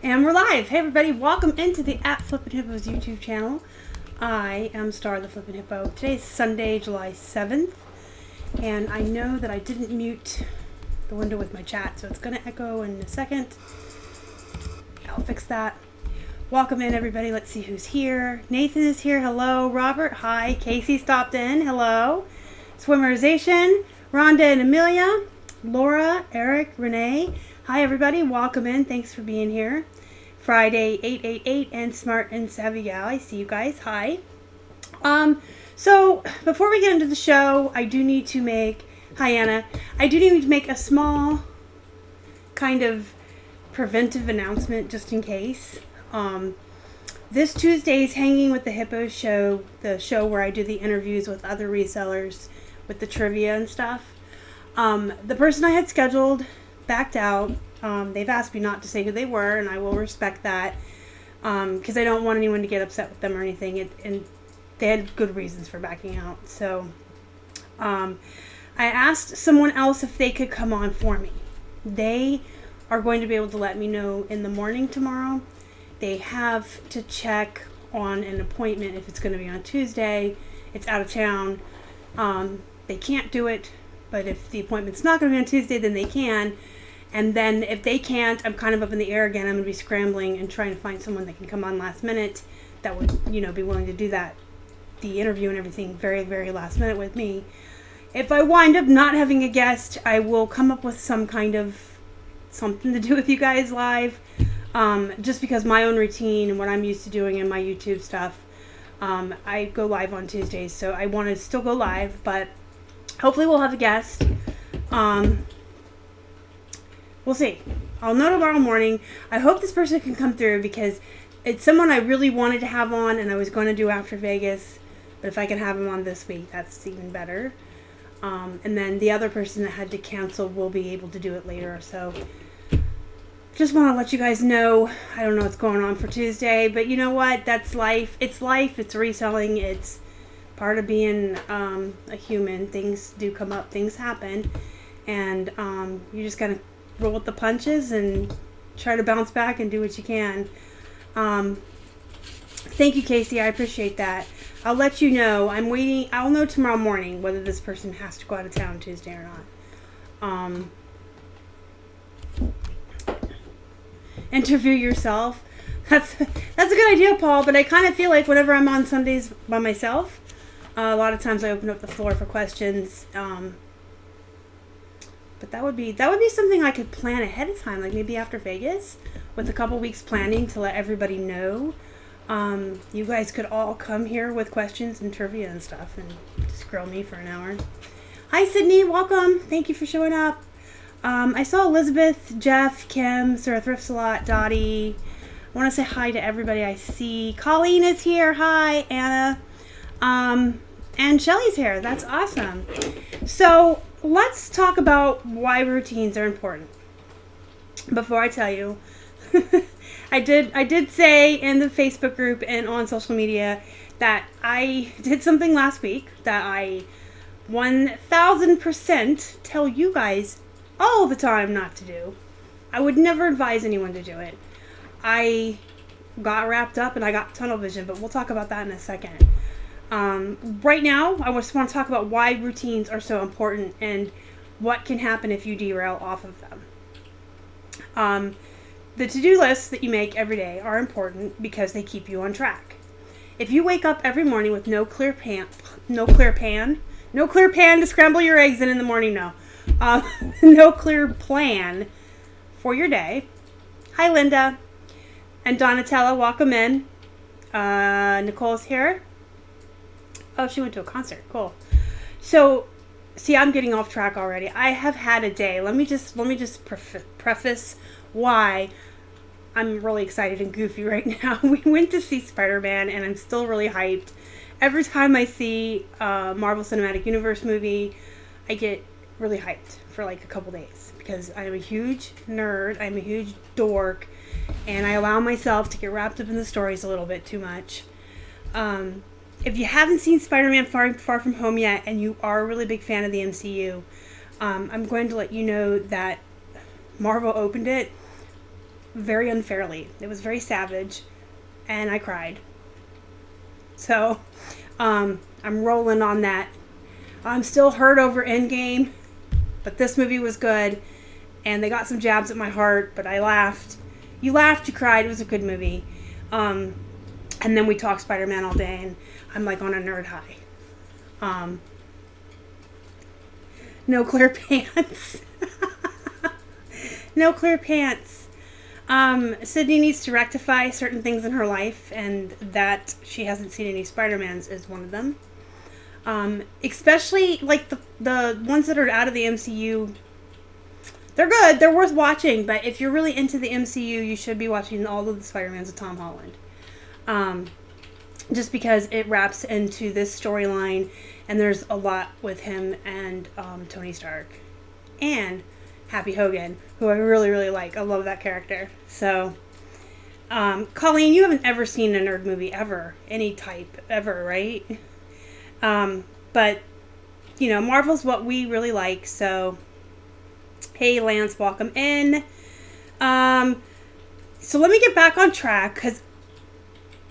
And we're live. Hey everybody, welcome into the Flippin Hippos YouTube channel. I am Star the Flippin Hippo. Today is Sunday, July 7th. And I know that I didn't mute the window with my chat, so it's going to echo in a second. I'll fix that. Welcome in everybody. Let's see who's here. Nathan is here. Hello. Robert. Hi. Casey stopped in. Hello. Swimmerization. Rhonda and Amelia. Laura, Eric, Renee. Hi everybody. Welcome in. Thanks for being here. Friday 888 and Smart and Savvy Gal. I see you guys. Hi. So before we get into the show, I do need to make, hi Anna, I do need to make a small kind of preventive announcement just in case. This Tuesday is Hanging with the Hippos show, the show where I do the interviews with other resellers with the trivia and stuff. The person I had scheduled backed out. They've asked me not to say who they were, and I will respect that because I don't want anyone to get upset with them or anything. And they had good reasons for backing out. So I asked someone else if they could come on for me. They are going to be able to let me know in the morning tomorrow. They have to check on an appointment if it's going to be on Tuesday. It's out of town. They can't do it, but if the appointment's not going to be on Tuesday, then they can. And then if they can't, I'm kind of up in the air again. I'm going to be scrambling and trying to find someone that can come on last minute that would, be willing to do that, the interview and everything very, very last minute with me. If I wind up not having a guest, I will come up with some kind of something to do with you guys live. Just because my own routine and what I'm used to doing in my YouTube stuff, I go live on Tuesdays. So I want to still go live, but hopefully we'll have a guest. We'll see. I'll know tomorrow morning. I hope this person can come through because it's someone I really wanted to have on and I was going to do after Vegas. But if I can have him on this week, that's even better. And then the other person that had to cancel will be able to do it later. So just want to let you guys know. I don't know what's going on for Tuesday. But you know what? That's life. It's life. It's reselling. It's part of being a human. Things do come up. Things happen. And you just got to roll with the punches and try to bounce back and do what you can. Thank you, Casey. I appreciate that. I'll let you know. I'm waiting. I'll know tomorrow morning whether this person has to go out of town Tuesday or not. Interview yourself. That's a good idea, Paul, but I kind of feel like whenever I'm on Sundays by myself, a lot of times I open up the floor for questions. But that would be something I could plan ahead of time, like maybe after Vegas, with a couple weeks planning to let everybody know. You guys could all come here with questions and trivia and stuff, and just grill me for an hour. Hi, Sydney, welcome. Thank you for showing up. I saw Elizabeth, Jeff, Kim, Sarah Thrifts a lot, Dottie. I want to say hi to everybody I see. Colleen is here. Hi, Anna. And Shelly's here. That's awesome. So let's talk about why routines are important. Before I tell you, I did say in the Facebook group and on social media that I did something last week that I 1000% tell you guys all the time not to do. I would never advise anyone to do it. I got wrapped up and I got tunnel vision, but we'll talk about that in a second. Right now, I just want to talk about why routines are so important and what can happen if you derail off of them. The to-do lists that you make every day are important because they keep you on track. If you wake up every morning with no clear pan to scramble your eggs in the morning, no clear plan for your day. Hi, Linda. And Donatella, welcome in. Nicole's here. Oh, she went to a concert. Cool. So, see, I'm getting off track already. I have had a day. Let me just preface why I'm really excited and goofy right now. We went to see Spider-Man, and I'm still really hyped. Every time I see a Marvel Cinematic Universe movie, I get really hyped for like a couple days because I'm a huge nerd. I'm a huge dork, and I allow myself to get wrapped up in the stories a little bit too much. If you haven't seen Spider-Man Far From Home yet, and you are a really big fan of the MCU, I'm going to let you know that Marvel opened it very unfairly. It was very savage, and I cried. So, I'm rolling on that. I'm still hurt over Endgame, but this movie was good, and they got some jabs at my heart, but I laughed. You laughed, you cried. It was a good movie. And then we talked Spider-Man all day, and I'm like on a nerd high. No clear pants. No clear pants. Sydney needs to rectify certain things in her life, and that she hasn't seen any Spider-Mans is one of them. Especially like the ones that are out of the MCU. They're good. They're worth watching. But if you're really into the MCU, you should be watching all of the Spider-Mans with Tom Holland. Just because it wraps into this storyline, and there's a lot with him and Tony Stark. And Happy Hogan, who I really, really like. I love that character. So, Colleen, you haven't ever seen a nerd movie ever. Any type, ever, right? But, you know, Marvel's what we really like. So, hey, Lance, welcome in. So let me get back on track, because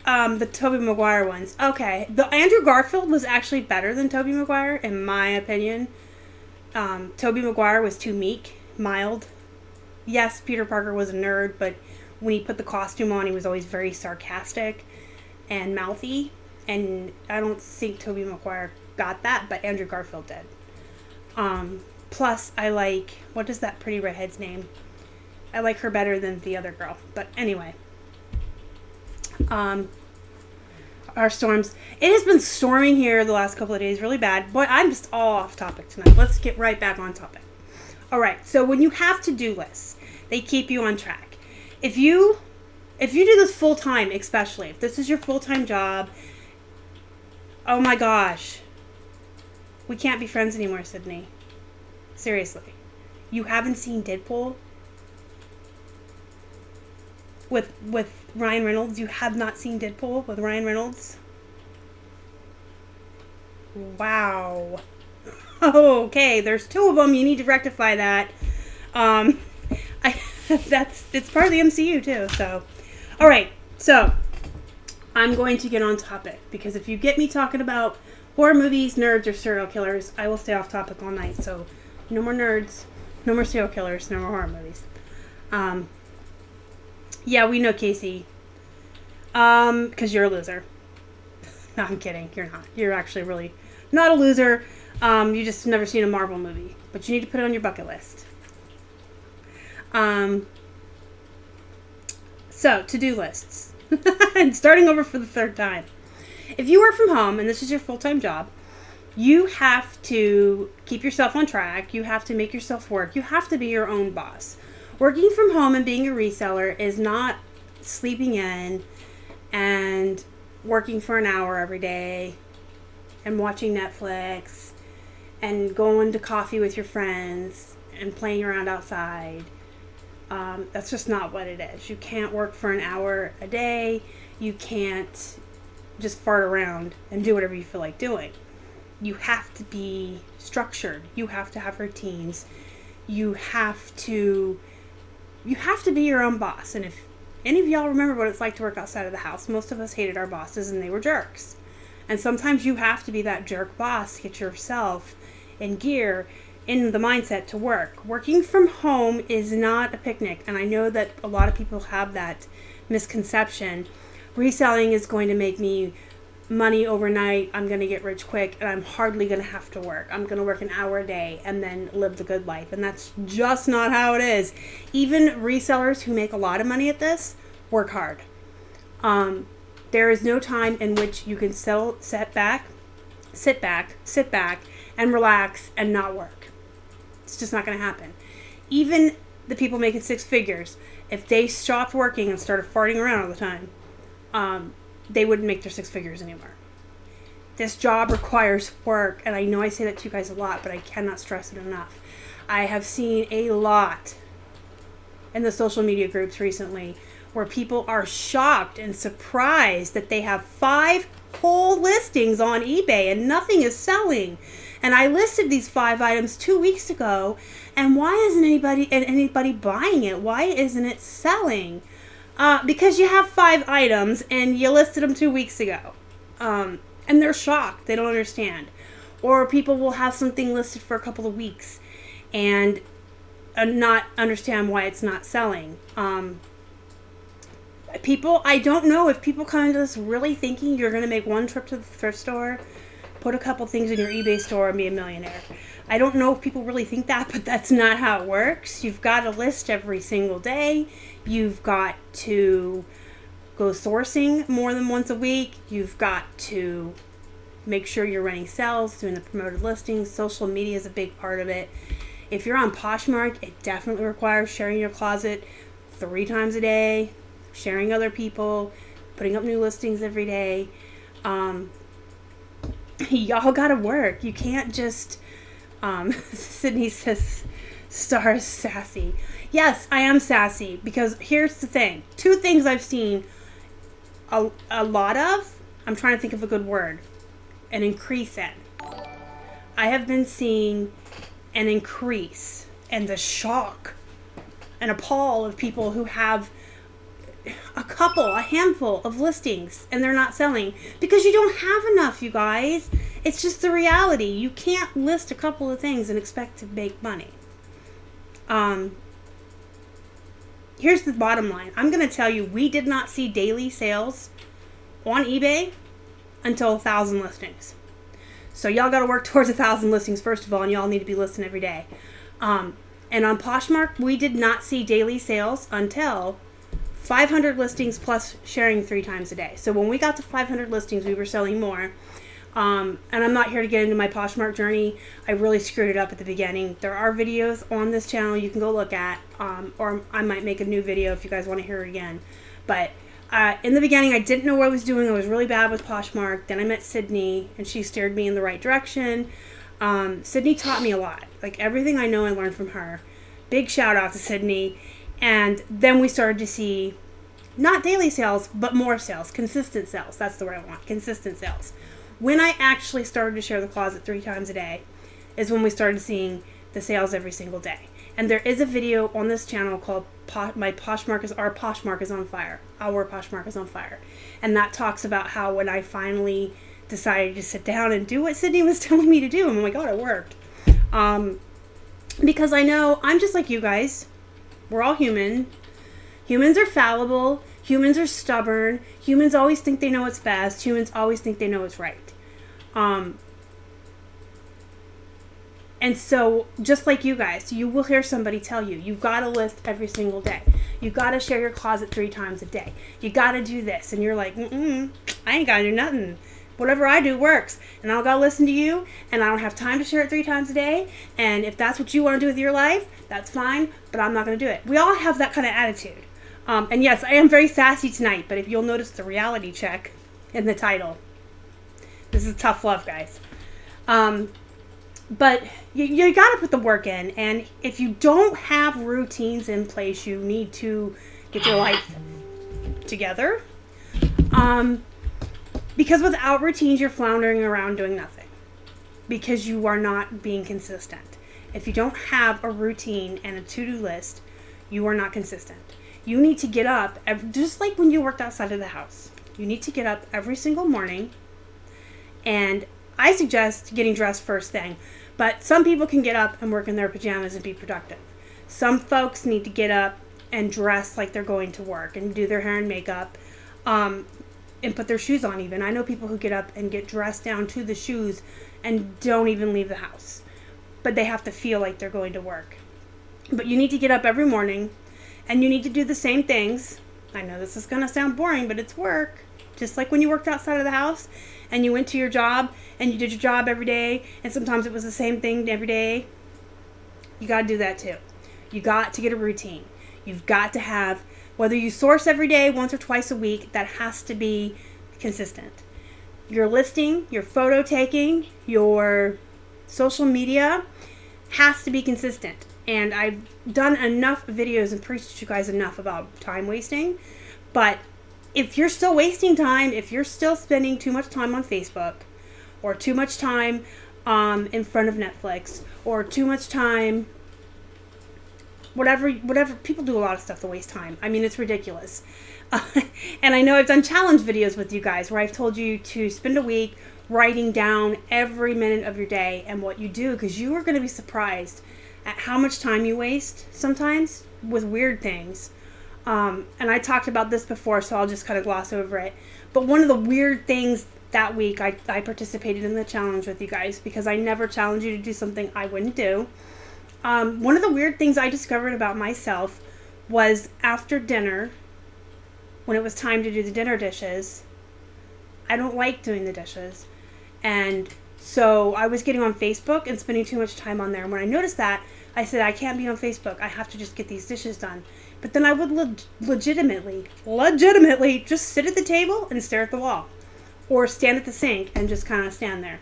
the Tobey Maguire ones. Okay, the Andrew Garfield was actually better than Tobey Maguire, in my opinion. Tobey Maguire was too meek, mild. Yes, Peter Parker was a nerd, but when he put the costume on, he was always very sarcastic and mouthy. And I don't think Tobey Maguire got that, but Andrew Garfield did. Plus, I like, what is that pretty redhead's name? I like her better than the other girl. But anyway. Our storms. It has been storming here the last couple of days really bad. Boy, I'm just all off topic tonight. Let's get right back on topic. Alright, so when you have to-do lists, they keep you on track. If you do this full-time, especially, if this is your full-time job, oh my gosh. We can't be friends anymore, Sydney. Seriously. You haven't seen Deadpool? With Ryan Reynolds? You have not seen Deadpool with Ryan Reynolds? Wow. Okay, there's 2 of them. You need to rectify that. It's part of the MCU too, so. Alright, so I'm going to get on topic, because if you get me talking about horror movies, nerds, or serial killers, I will stay off topic all night. So no more nerds, no more serial killers, no more horror movies. Yeah, we know, Casey. Because you're a loser. No, I'm kidding. You're not. You're actually really not a loser. You just never seen a Marvel movie. But you need to put it on your bucket list. So, to-do lists. And starting over for the 3rd time. If you work from home, and this is your full-time job, you have to keep yourself on track. You have to make yourself work. You have to be your own boss. Working from home and being a reseller is not sleeping in and working for an hour every day and watching Netflix and going to coffee with your friends and playing around outside. That's just not what it is. You can't work for an hour a day. You can't just fart around and do whatever you feel like doing. You have to be structured. You have to have routines. You have to be your own boss. And if any of y'all remember what it's like to work outside of the house, most of us hated our bosses and they were jerks. And sometimes you have to be that jerk boss to get yourself in gear, in the mindset to work. Working from home is not a picnic. And I know that a lot of people have that misconception. Reselling is going to make me money overnight. I'm going to get rich quick, and I'm hardly going to have to work. I'm going to work an hour a day and then live the good life. And that's just not how it is. Even resellers who make a lot of money at this work hard. There is no time in which you can sit back, and relax and not work. It's just not going to happen. Even the people making 6 figures, if they stopped working and started farting around all the time, they wouldn't make their 6 figures anymore. This job requires work, and I know I say that to you guys a lot, but I cannot stress it enough. I have seen a lot in the social media groups recently where people are shocked and surprised that they have 5 whole listings on eBay and nothing is selling. And I listed these 5 items 2 weeks ago, and why isn't anybody buying it? Why isn't it selling? Because you have 5 items and you listed them 2 weeks ago. And they're shocked. They don't understand. Or people will have something listed for a couple of weeks and not understand why it's not selling. I don't know if people come into this really thinking you're going to make one trip to the thrift store, put a couple things in your eBay store, and be a millionaire. I don't know if people really think that, but that's not how it works. You've got to list every single day. You've got to go sourcing more than once a week. You've got to make sure you're running sales, doing the promoted listings. Social media is a big part of it. If you're on Poshmark, it definitely requires sharing your closet 3 times a day, sharing other people, putting up new listings every day. Y'all gotta work. You can't just, Sydney says, Star is sassy. Yes, I am sassy, because here's the thing. 2 things I've seen a lot of, I'm trying to think of a good word, an increase in. I have been seeing an increase and the shock and appall of people who have a handful of listings and they're not selling because you don't have enough, you guys. It's just the reality. You can't list a couple of things and expect to make money. Here's the bottom line. I'm going to tell you, we did not see daily sales on eBay until 1,000 listings. So y'all got to work towards 1,000 listings first of all, and y'all need to be listing every day. And on Poshmark, we did not see daily sales until 500 listings plus sharing 3 times a day. So when we got to 500 listings, we were selling more. And I'm not here to get into my Poshmark journey. I really screwed it up at the beginning. There are videos on this channel you can go look at, or I might make a new video if you guys want to hear it again. But in the beginning, I didn't know what I was doing. I was really bad with Poshmark. Then I met Sydney, and she steered me in the right direction. Sydney taught me a lot. Like, everything I know, I learned from her. Big shout out to Sydney. And then we started to see not daily sales, but more sales, consistent sales. That's the word I want, consistent sales. When I actually started to share the closet 3 times a day is when we started seeing the sales every single day. And there is a video on this channel called Our Poshmark is on Fire. Our Poshmark is on Fire. And that talks about how when I finally decided to sit down and do what Sydney was telling me to do, and oh my God, it worked. Because I know I'm just like you guys. We're all human. Humans are fallible. Humans are stubborn. Humans always think they know what's best. Humans always think they know what's right. And so, just like you guys, you will hear somebody tell you, you've got to list every single day. You've got to share your closet 3 times a day. You got to do this. And you're like, I ain't got to do nothing. Whatever I do works. And I got to listen to you. And I don't have time to share it 3 times a day. And if that's what you want to do with your life, that's fine. But I'm not going to do it. We all have that kind of attitude. And yes, I am very sassy tonight. But if you'll notice the reality check in the title. This is tough love, guys. But you got to put the work in. And if you don't have routines in place, you need to get your life together. Because without routines, you're floundering around doing nothing. Because you are not being consistent. If you don't have a routine and a to-do list, you are not consistent. You need to get up, just like when you worked outside of the house. You need to get up every single morning. And I suggest getting dressed first thing. But some people can get up and work in their pajamas and be productive. Some folks need to get up and dress like they're going to work and do their hair and makeup. And put their shoes on even. I know people who get up and get dressed down to the shoes and don't even leave the house. But they have to feel like they're going to work. But you need to get up every morning and you need to do the same things. I know this is going to sound boring, but it's work. Just like when you worked outside of the house and you went to your job and you did your job every day and sometimes it was the same thing every day. You got to do that too. You got to get a routine. You've got to have, whether you source every day, once or twice a week, that has to be consistent. Your listing, your photo taking, your social media has to be consistent. And I've done enough videos and preached to you guys enough about time wasting. But if you're still wasting time, if you're still spending too much time on Facebook or too much time in front of Netflix, or too much time, whatever. People do a lot of stuff to waste time. I mean, it's ridiculous. And I know I've done challenge videos with you guys where I've told you to spend a week writing down every minute of your day and what you do, because you are going to be surprised at how much time you waste sometimes with weird things. And I talked about this before, so I'll just kind of gloss over it. But one of the weird things that week, I participated in the challenge with you guys, because I never challenge you to do something I wouldn't do. One of the weird things I discovered about myself was after dinner, when it was time to do the dinner dishes, I don't like doing the dishes. And so I was getting on Facebook and spending too much time on there. And when I noticed that, I said, I can't be on Facebook. I have to just get these dishes done. But then I would legitimately just sit at the table and stare at the wall. Or stand at the sink and just kind of stand there.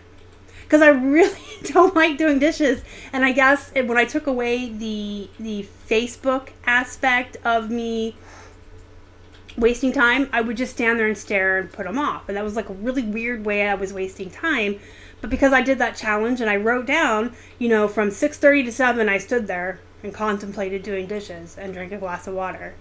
Because I really don't like doing dishes. And I guess when I took away the Facebook aspect of me wasting time, I would just stand there and stare and put them off. And that was like a really weird way I was wasting time. But because I did that challenge and I wrote down, from 6:30 to 7, I stood there and contemplated doing dishes and drank a glass of water.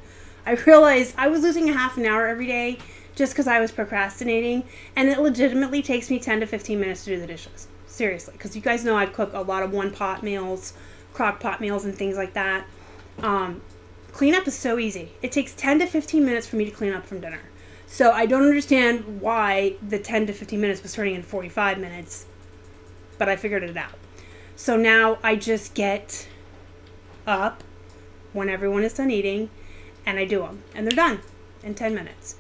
I realized I was losing a half an hour every day just because I was procrastinating. And it legitimately takes me 10 to 15 minutes to do the dishes. Seriously. Because you guys know I cook a lot of one-pot meals, crock-pot meals, and things like that. Cleanup is so easy. It takes 10 to 15 minutes for me to clean up from dinner. So I don't understand why the 10 to 15 minutes was turning into 45 minutes. But I figured it out. So now I just get up when everyone is done eating and I do them. And they're done in 10 minutes.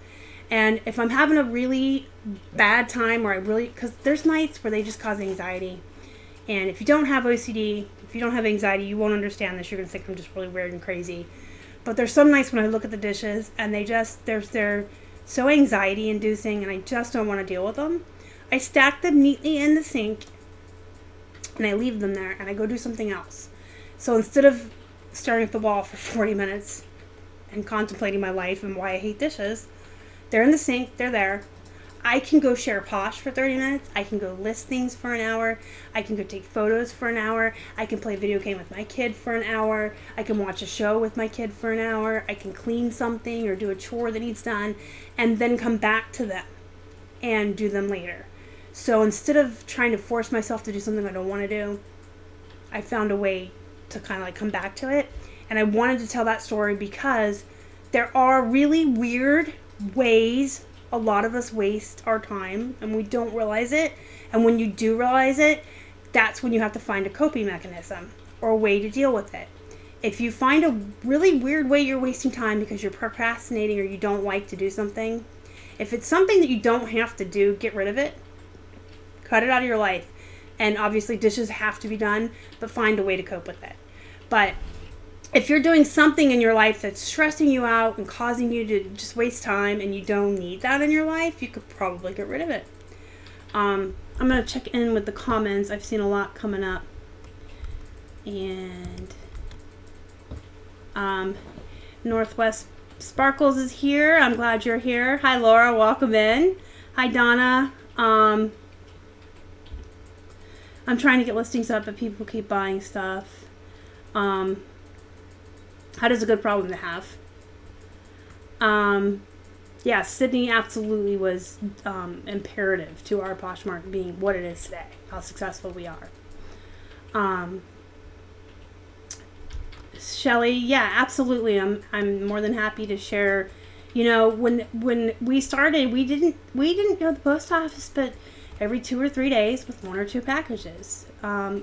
And if I'm having a really bad time because there's nights where they just cause anxiety. And if you don't have OCD, if you don't have anxiety, you won't understand this. You're going to think I'm just really weird and crazy. But there's some nights when I look at the dishes and they're so anxiety inducing and I just don't want to deal with them. I stack them neatly in the sink and I leave them there and I go do something else. So instead of staring at the wall for 40 minutes and contemplating my life and why I hate dishes, they're in the sink, they're there. I can go share Posh for 30 minutes. I can go list things for an hour. I can go take photos for an hour. I can play a video game with my kid for an hour. I can watch a show with my kid for an hour. I can clean something or do a chore that needs done and then come back to them and do them later. So instead of trying to force myself to do something I don't want to do, I found a way to kind of like come back to it. And I wanted to tell that story because there are really weird ways a lot of us waste our time and we don't realize it. And when you do realize it, that's when you have to find a coping mechanism or a way to deal with it. If you find a really weird way you're wasting time because you're procrastinating or you don't like to do something, if it's something that you don't have to do, get rid of it. Cut it out of your life. And obviously dishes have to be done, but find a way to cope with it. But if you're doing something in your life that's stressing you out and causing you to just waste time and you don't need that in your life, you could probably get rid of it. I'm going to check in with the comments. I've seen a lot coming up. And Northwest Sparkles is here. I'm glad you're here. Hi, Laura. Welcome in. Hi, Donna. I'm trying to get listings up, but people keep buying stuff. That is a good problem to have. Yeah, Sydney absolutely was imperative to our Poshmark being what it is today, how successful we are. Shelly, yeah, absolutely. I'm more than happy to share. When we started, we didn't go to the post office, but every 2 or 3 days with 1 or 2 packages.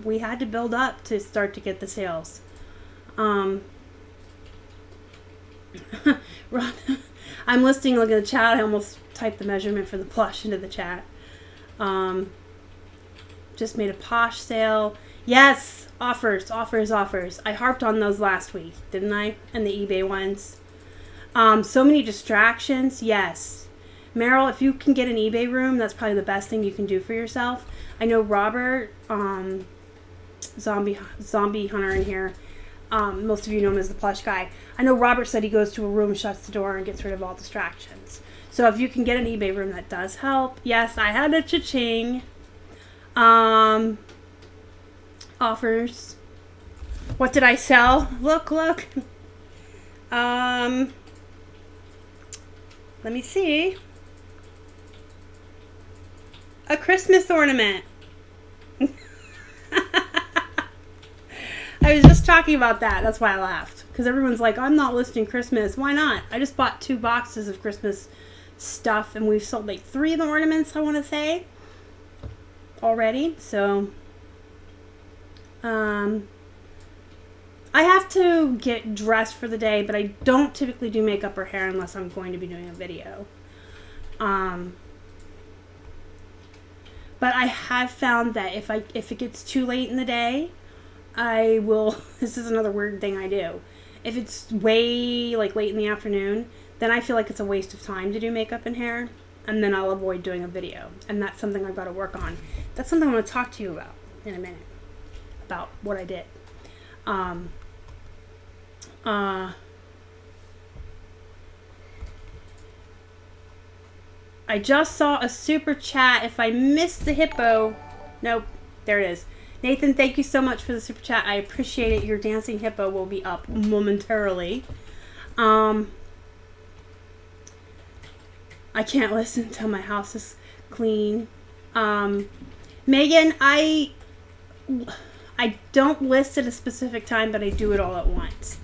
We had to build up to start to get the sales. Ron, I'm listing, look at the chat. I almost typed the measurement for the plush into the chat. Just made a Posh sale. Yes, offers. I harped on those last week, didn't I? And the eBay ones. So many distractions. Yes. Meryl, if you can get an eBay room, that's probably the best thing you can do for yourself. I know Robert, zombie hunter in here. Most of you know him as the plush guy. I know Robert said he goes to a room, shuts the door, and gets rid of all distractions. So if you can get an eBay room, that does help. Yes, I had a cha-ching. offers. What did I sell? Look. Let me see. A Christmas ornament. I was just talking about that. That's why I laughed. Because everyone's like, I'm not listing Christmas. Why not? I just bought 2 boxes of Christmas stuff. And we've sold like 3 of the ornaments, I want to say, already. So, I have to get dressed for the day. But I don't typically do makeup or hair unless I'm going to be doing a video. But I have found that if it gets too late in the day, I will, this is another weird thing I do. If it's way like late in the afternoon, then I feel like it's a waste of time to do makeup and hair, and then I'll avoid doing a video. And that's something I've got to work on. That's something I'm going to talk to you about in a minute, about what I did. I just saw a super chat. If I missed the hippo, nope, there it is. Nathan, thank you so much for the super chat. I appreciate it. Your dancing hippo will be up momentarily. I can't listen until my house is clean. Megan, I don't list at a specific time, but I do it all at once.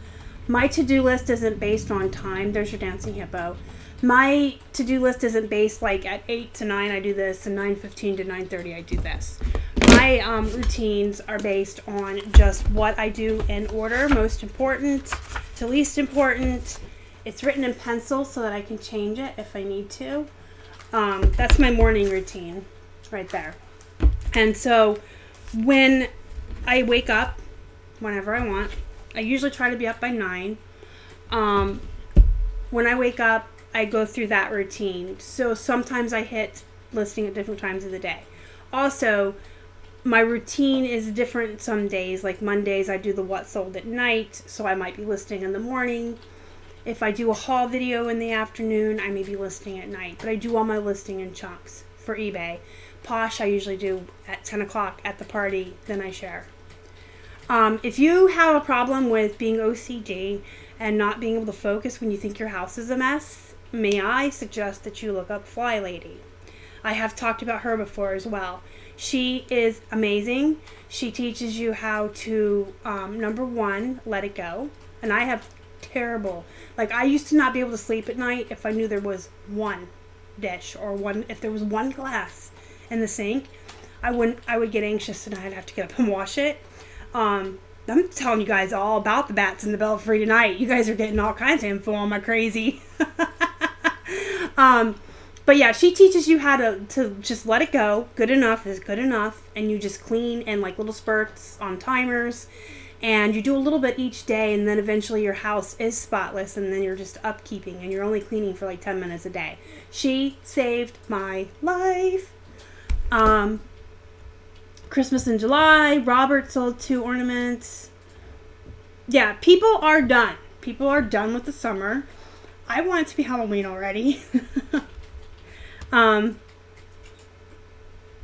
My to-do list isn't based on time. There's your dancing hippo. My to-do list isn't based like at 8 to 9 I do this, and 9:15 to 9:30 I do this. My routines are based on just what I do in order, most important to least important. It's written in pencil so that I can change it if I need to. That's my morning routine right there. And so when I wake up, whenever I want, I usually try to be up by 9. When I wake up, I go through that routine. So sometimes I hit listing at different times of the day. Also, my routine is different some days. Like Mondays, I do the what sold at night, so I might be listing in the morning. If I do a haul video in the afternoon, I may be listing at night. But I do all my listing in chunks for eBay. Posh, I usually do at 10 o'clock at the party, then I share. If you have a problem with being OCD and not being able to focus when you think your house is a mess, may I suggest that you look up Fly Lady. I have talked about her before as well. She is amazing. She teaches you how to, number one, let it go. And I have terrible, like I used to not be able to sleep at night if I knew there was one dish or if there was one glass in the sink. I would get anxious and I'd have to get up and wash it. I'm telling you guys all about the bats in the belfry tonight. You guys are getting all kinds of info on my crazy. But yeah, she teaches you how to just let it go. Good enough is good enough. And you just clean in like little spurts on timers. And you do a little bit each day. And then eventually your house is spotless. And then you're just upkeeping. And you're only cleaning for like 10 minutes a day. She saved my life. Christmas in July. Robert sold 2 ornaments. Yeah, people are done. People are done with the summer. I want it to be Halloween already.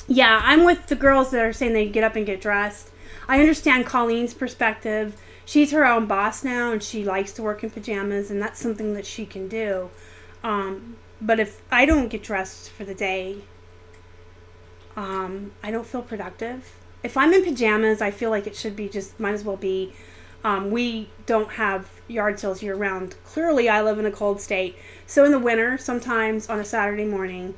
Yeah, I'm with the girls that are saying they get up and get dressed. I understand Colleen's perspective. She's her own boss now, and she likes to work in pajamas, and that's something that she can do. But if I don't get dressed for the day, I don't feel productive. If I'm in pajamas, I feel like it should be might as well be. We don't have yard sales year round. Clearly, I live in a cold state. So in the winter, sometimes on a Saturday morning,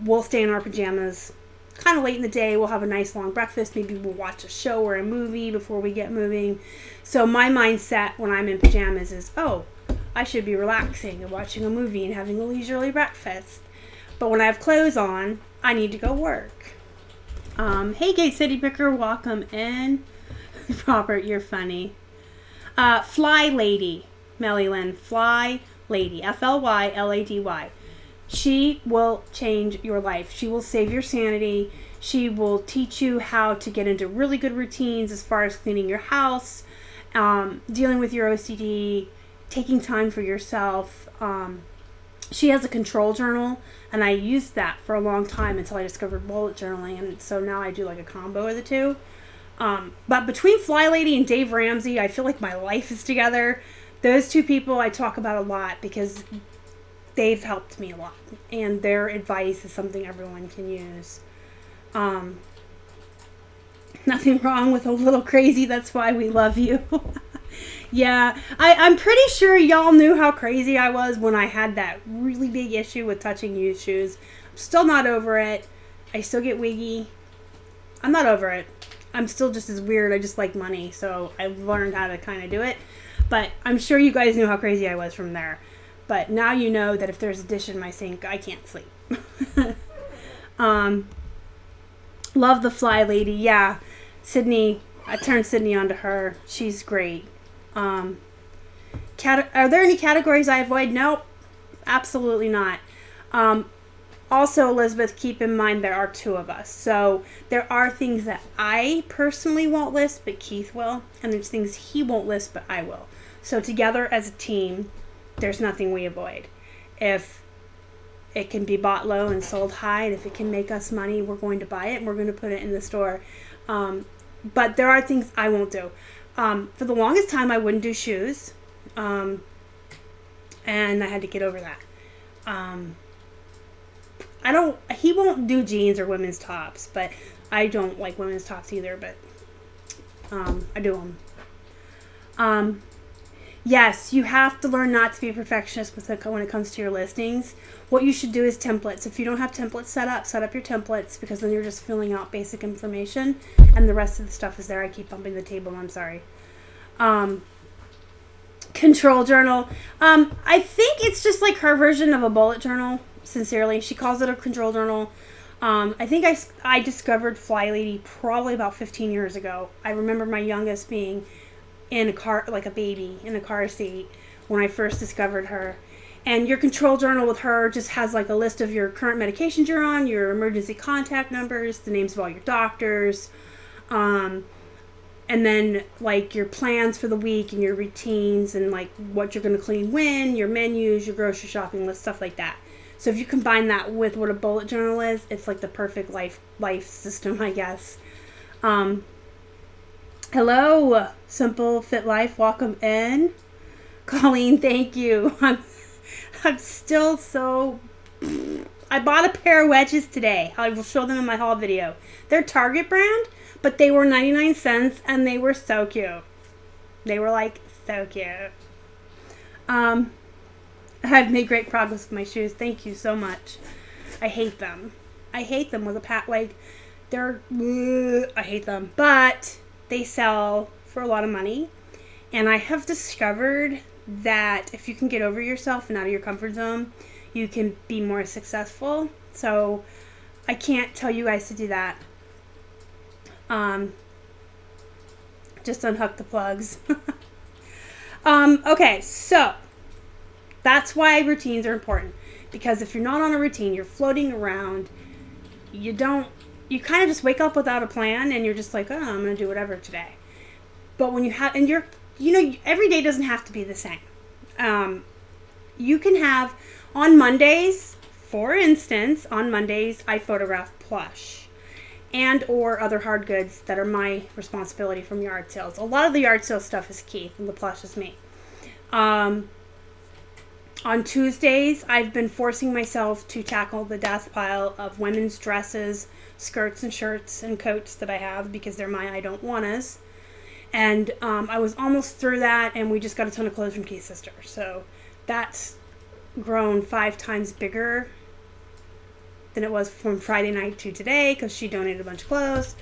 we'll stay in our pajamas. Kind of late in the day, we'll have a nice long breakfast. Maybe we'll watch a show or a movie before we get moving. So my mindset when I'm in pajamas is, oh, I should be relaxing and watching a movie and having a leisurely breakfast. But when I have clothes on, I need to go work. Hey, Gate City Picker, welcome in. Robert, you're funny. Fly Lady, Melly Lynn, Fly Lady, Flylady. She will change your life. She will save your sanity. She will teach you how to get into really good routines as far as cleaning your house, dealing with your OCD, taking time for yourself. She has a control journal, and I used that for a long time until I discovered bullet journaling, and so now I do like a combo of the two. But between Fly Lady and Dave Ramsey, I feel like my life is together. Those two people I talk about a lot because they've helped me a lot. And their advice is something everyone can use. Nothing wrong with a little crazy. That's why we love you. Yeah, I'm pretty sure y'all knew how crazy I was when I had that really big issue with touching used shoes. I'm still not over it. I still get wiggy. I'm not over it. I'm still just as weird. I just like money, so I've learned how to kind of do it. But I'm sure you guys knew how crazy I was from there. But now you know that if there's a dish in my sink, I can't sleep. Love the Fly Lady. Yeah, Sydney. I turned Sydney onto her. She's great. Are there any categories I avoid? Nope, absolutely not. Also, Elizabeth, keep in mind there are two of us. So there are things that I personally won't list, but Keith will. And there's things he won't list, but I will. So together as a team, there's nothing we avoid. If it can be bought low and sold high, and if it can make us money, we're going to buy it and we're going to put it in the store. But there are things I won't do. For the longest time, I wouldn't do shoes. And I had to get over that. He won't do jeans or women's tops, but I don't like women's tops either, but I do them. Yes, you have to learn not to be a perfectionist when it comes to your listings. What you should do is templates. If you don't have templates set up your templates, because then you're just filling out basic information and the rest of the stuff is there. I keep bumping the table. I'm sorry. Control journal. I think it's just like her version of a bullet journal. Sincerely, she calls it a control journal. I think I discovered Fly Lady probably about 15 years ago. I remember my youngest being in a car, like a baby in a car seat when I first discovered her. And your control journal with her just has like a list of your current medications you're on, your emergency contact numbers, the names of all your doctors, and then like your plans for the week and your routines and like what you're going to clean when, your menus, your grocery shopping list, stuff like that. So if you combine that with what a bullet journal is, it's like the perfect life system, I guess. Hello, Simple Fit Life. Welcome in. Colleen, thank you. I'm still so... I bought a pair of wedges today. I will show them in my haul video. They're Target brand, but they were 99 cents, and they were so cute. They were, like, so cute. I've made great progress with my shoes. Thank you so much. I hate them. I hate them with a pat. Like, I hate them. But they sell for a lot of money. And I have discovered that if you can get over yourself and out of your comfort zone, you can be more successful. So I can't tell you guys to do that. Just unhook the plugs. Okay, so that's why routines are important. Because if you're not on a routine, you're floating around. You kind of just wake up without a plan and you're just like, oh, I'm going to do whatever today. But when you have, and every day doesn't have to be the same. You can have, on Mondays, for instance, on Mondays, I photograph plush and or other hard goods that are my responsibility from yard sales. A lot of the yard sale stuff is Keith and the plush is me. On Tuesdays, I've been forcing myself to tackle the death pile of women's dresses, skirts and shirts and coats that I have because they're my I don't wantas. And I was almost through that, and we just got a ton of clothes from Keith's sister. So that's grown 5 times bigger than it was from Friday night to today because she donated a bunch of clothes.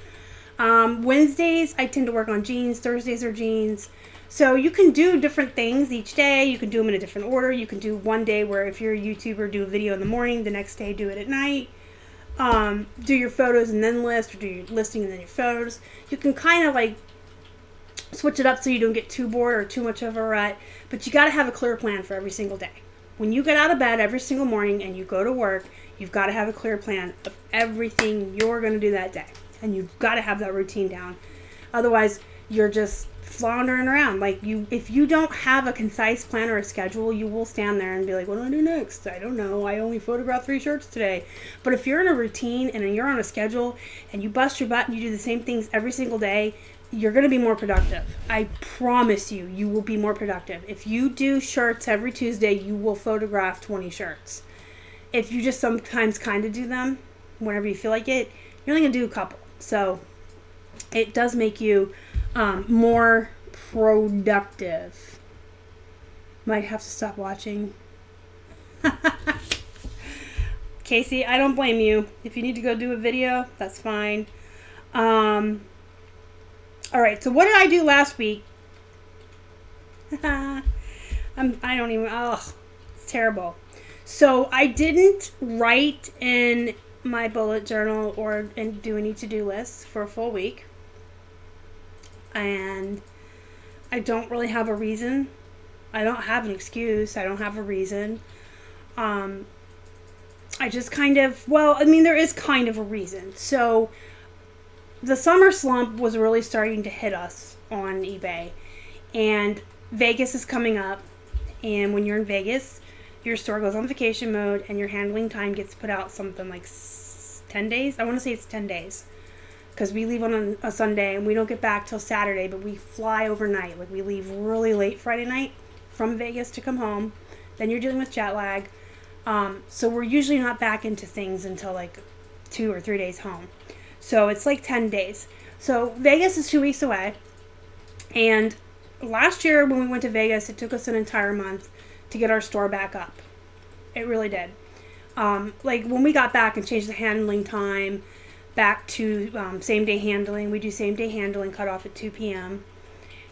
Wednesdays, I tend to work on jeans. Thursdays are jeans. So you can do different things each day. You can do them in a different order. You can do one day where if you're a YouTuber, do a video in the morning. The next day, do it at night. Do your photos and then list, or do your listing and then your photos. You can kind of like switch it up so you don't get too bored or too much of a rut. But you got to have a clear plan for every single day. When you get out of bed every single morning and you go to work, you've got to have a clear plan of everything you're going to do that day. And you've got to have that routine down. Otherwise, you're just floundering around. Like, if you don't have a concise plan or a schedule, you will stand there and be like, what do I do next? I don't know. I only photographed 3 shirts today. But if you're in a routine and you're on a schedule and you bust your butt and you do the same things every single day, you're going to be more productive. I promise you, you will be more productive. If you do shirts every Tuesday, you will photograph 20 shirts. If you just sometimes kind of do them whenever you feel like it, you're only going to do a couple. So it does make you more productive. Might have to stop watching. Casey, I don't blame you. If you need to go do a video, that's fine. All right, so what did I do last week? I don't even, it's terrible. So I didn't write in my bullet journal and do any to-do lists for a full week. And I don't really have a reason. I don't have an excuse. I don't have a reason. I just kind of, there is kind of a reason. So the summer slump was really starting to hit us on eBay. And Vegas is coming up. And when you're in Vegas, your store goes on vacation mode and your handling time gets put out something like 10 days. I want to say it's 10 days. Because we leave on a Sunday and we don't get back till Saturday, but we fly overnight. Like, we leave really late Friday night from Vegas to come home. Then you're dealing with jet lag. So we're usually not back into things until like 2 or 3 days home. So it's like 10 days. So Vegas is 2 weeks away. And last year when we went to Vegas, it took us an entire month to get our store back up. It really did. Like, when we got back and changed the handling time back to same-day handling. We do same-day handling, cut off at 2 p.m.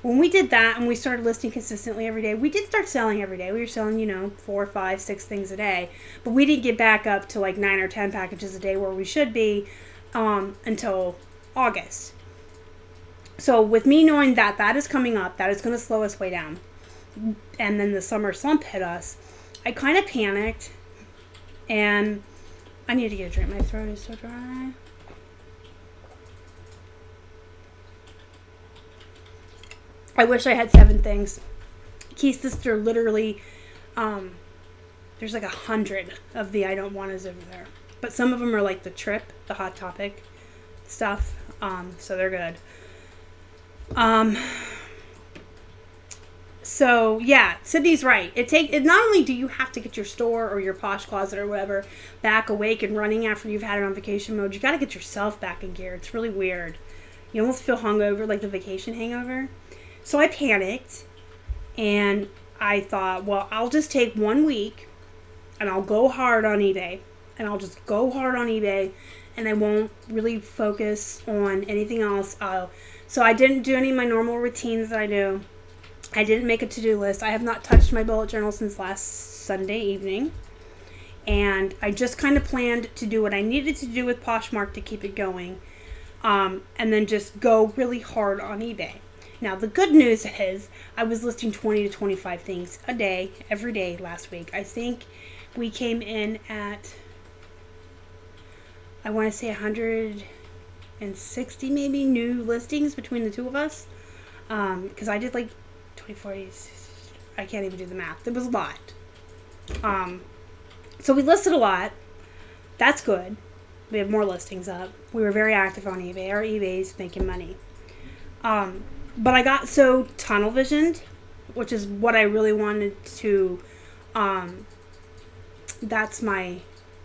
When we did that and we started listing consistently every day, we did start selling every day. We were selling, 4, 5, 6 things a day. But we didn't get back up to like 9 or 10 packages a day where we should be until August. So with me knowing that that is coming up, that is going to slow us way down. And then the summer slump hit us. I kind of panicked. And I need to get a drink. My throat is so dry. I wish I had 7 things. Key's sister literally, there's like 100 of the I don't want is over there. But some of them are like the Trip, the Hot Topic stuff. So they're good. So yeah, Sydney's right. It not only do you have to get your store or your Posh Closet or whatever back awake and running after you've had it on vacation mode, you got to get yourself back in gear. It's really weird. You almost feel hungover, like the vacation hangover. So I panicked and I thought, well, I'll just take 1 week and I'll go hard on eBay. And I'll just go hard on eBay and I won't really focus on anything else. So I didn't do any of my normal routines that I do. I didn't make a to-do list. I have not touched my bullet journal since last Sunday evening. And I just kind of planned to do what I needed to do with Poshmark to keep it going. And then just go really hard on eBay. Now, the good news is I was listing 20 to 25 things a day, every day last week. I think we came in at, I want to say 160 maybe new listings between the two of us. Because I did like 24, I can't even do the math. It was a lot. So we listed a lot. That's good. We have more listings up. We were very active on eBay. Our eBay's making money. But I got so tunnel visioned, which is what I really wanted to, that's my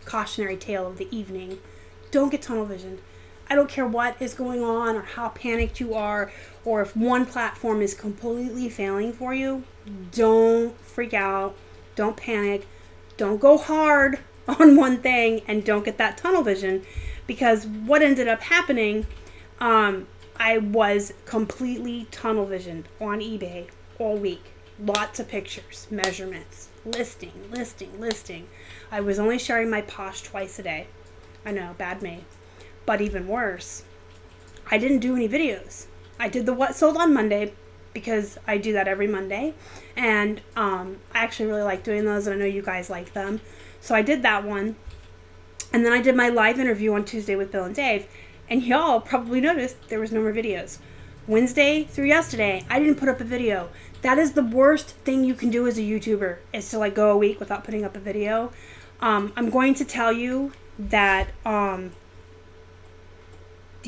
cautionary tale of the evening. Don't get tunnel visioned. I don't care what is going on or how panicked you are or if one platform is completely failing for you. Don't freak out. Don't panic. Don't go hard on one thing and don't get that tunnel vision, because what ended up happening, I was completely tunnel visioned on eBay all week. Lots of pictures, measurements, listing. I was only sharing my Posh twice a day. I know, bad me. But even worse, I didn't do any videos. I did the what sold on Monday because I do that every Monday. And I actually really like doing those, and I know you guys like them. So I did that one. And then I did my live interview on Tuesday with Bill and Dave. And y'all probably noticed there was no more videos. Wednesday through yesterday, I didn't put up a video. That is the worst thing you can do as a YouTuber, is to like go a week without putting up a video. I'm going to tell you that the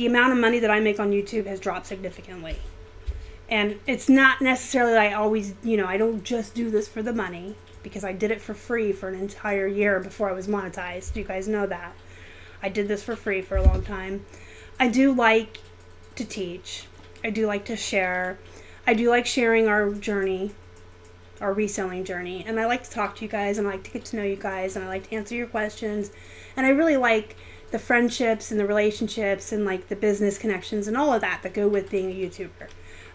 amount of money that I make on YouTube has dropped significantly. And it's not necessarily that I always, I don't just do this for the money, because I did it for free for an entire year before I was monetized. You guys know that. I did this for free for a long time. I do like to teach. I do like to share. I do like sharing our journey, our reselling journey. And I like to talk to you guys, and I like to get to know you guys, and I like to answer your questions. And I really like the friendships and the relationships and like the business connections and all of that go with being a YouTuber.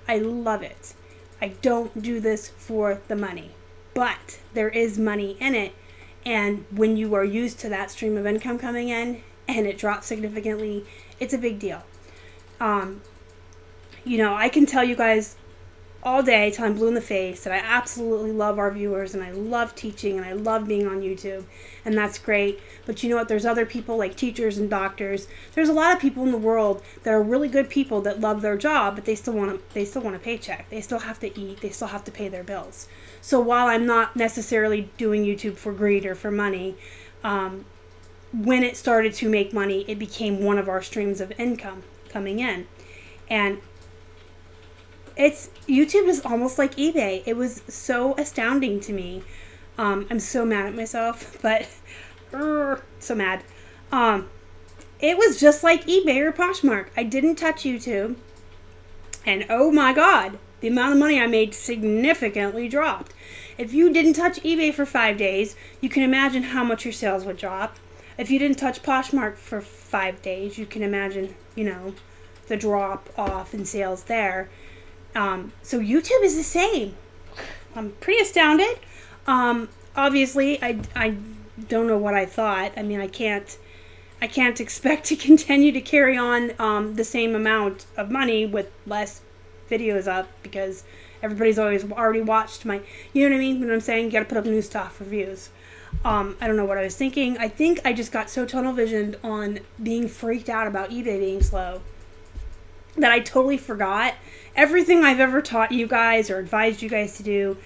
I love it. I don't do this for the money, but there is money in it. And when you are used to that stream of income coming in and it drops significantly, it's a big deal. I can tell you guys all day till I'm blue in the face that I absolutely love our viewers, and I love teaching, and I love being on YouTube, and that's great. But you know what? There's other people like teachers and doctors. There's a lot of people in the world that are really good people that love their job, but they still want a paycheck. They still have to eat. They still have to pay their bills. So while I'm not necessarily doing YouTube for greed or for money, when it started to make money, it became one of our streams of income coming in. And YouTube is almost like eBay. It was so astounding to me. I'm so mad at myself, but so mad. It was just like eBay or Poshmark. I didn't touch YouTube, and oh my God, the amount of money I made significantly dropped. If you didn't touch eBay for 5 days, you can imagine how much your sales would drop. If you didn't touch Poshmark for 5 days, you can imagine, the drop off in sales there. So YouTube is the same. I'm pretty astounded. Obviously, I don't know what I thought. I mean, I can't expect to continue to carry on the same amount of money with less videos up, because everybody's already watched my, you know what I mean? You know what I'm saying? You got to put up new stuff for views. I don't know what I was thinking. I think I just got so tunnel visioned on being freaked out about eBay being slow that I totally forgot everything I've ever taught you guys or advised you guys to do.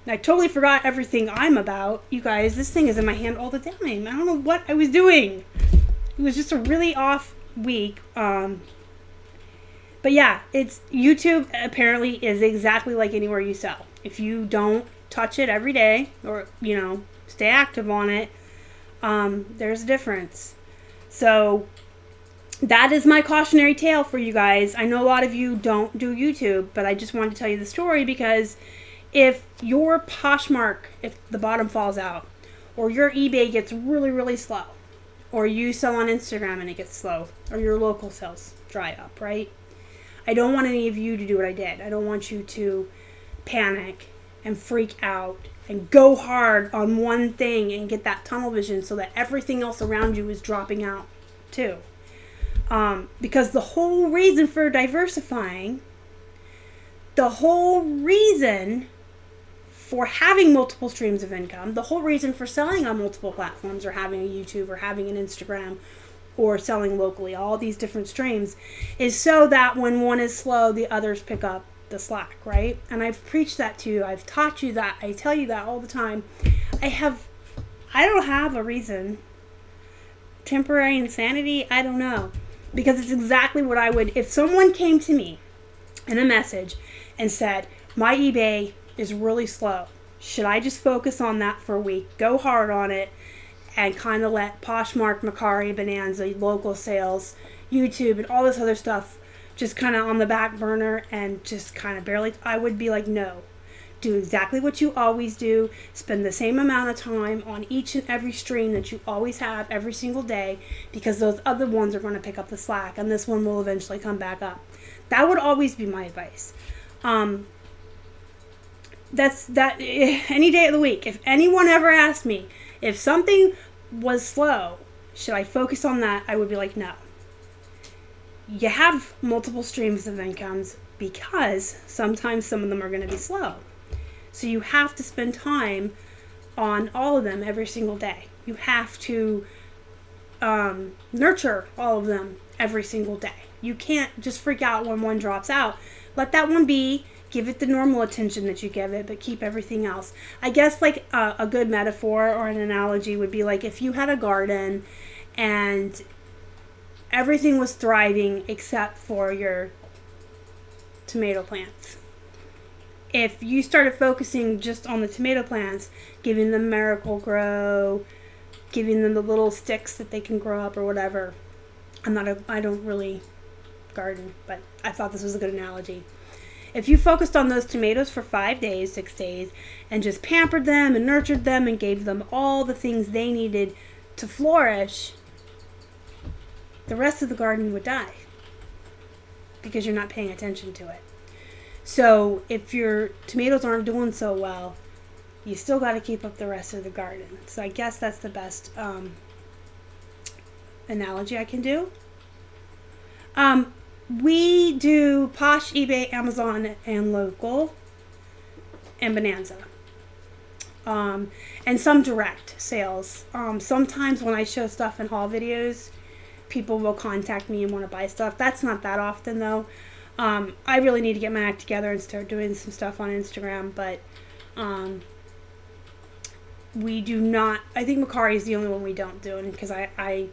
I totally forgot everything I'm about. You guys, this thing is in my hand all the time. I don't know what I was doing. It was just a really off week. But yeah, YouTube apparently is exactly like anywhere you sell. If you don't touch it every day or, stay active on it, there's a difference. So that is my cautionary tale for you guys. I know a lot of you don't do YouTube, but I just wanted to tell you the story, because if your Poshmark, if the bottom falls out, or your eBay gets really, really slow, or you sell on Instagram and it gets slow, or your local sales dry up, right? I don't want any of you to do what I did. I don't want you to panic and freak out and go hard on one thing and get that tunnel vision so that everything else around you is dropping out too. Because the whole reason for diversifying, the whole reason for having multiple streams of income, the whole reason for selling on multiple platforms, or having a YouTube, or having an Instagram, or selling locally, all these different streams, is so that when one is slow, the others pick up the slack, right? And I've preached that to you. I've taught you that. I tell you that all the time. I don't have a reason. Temporary insanity? I don't know. Because it's exactly what I would, if someone came to me in a message and said, my eBay is really slow. Should I just focus on that for a week, go hard on it, and kind of let Poshmark, Macari, Bonanza, local sales, YouTube, and all this other stuff just kind of on the back burner and just kind of barely, I would be like, no. Do exactly what you always do. Spend the same amount of time on each and every stream that you always have every single day, because those other ones are going to pick up the slack and this one will eventually come back up. That would always be my advice. That's any day of the week. If anyone ever asked me if something was slow, should I focus on that? I would be like, no. You have multiple streams of incomes because sometimes some of them are going to be slow. So you have to spend time on all of them every single day. You have to nurture all of them every single day. You can't just freak out when one drops out. Let that one be. Give it the normal attention that you give it, but keep everything else. I guess like a good metaphor or an analogy would be like if you had a garden and everything was thriving except for your tomato plants. If you started focusing just on the tomato plants, giving them Miracle-Gro, giving them the little sticks that they can grow up or whatever. I don't really garden, but I thought this was a good analogy. If you focused on those tomatoes for 5 days, 6 days, and just pampered them and nurtured them and gave them all the things they needed to flourish, the rest of the garden would die because you're not paying attention to it. So if your tomatoes aren't doing so well, you still got to keep up the rest of the garden. So I guess that's the best analogy I can do. We do Posh, eBay, Amazon, and local, and Bonanza. And some direct sales. Sometimes when I show stuff in haul videos, people will contact me and want to buy stuff. That's not that often though. I really need to get my act together and start doing some stuff on Instagram, but we do not. I think Macari is the only one we don't do, and because I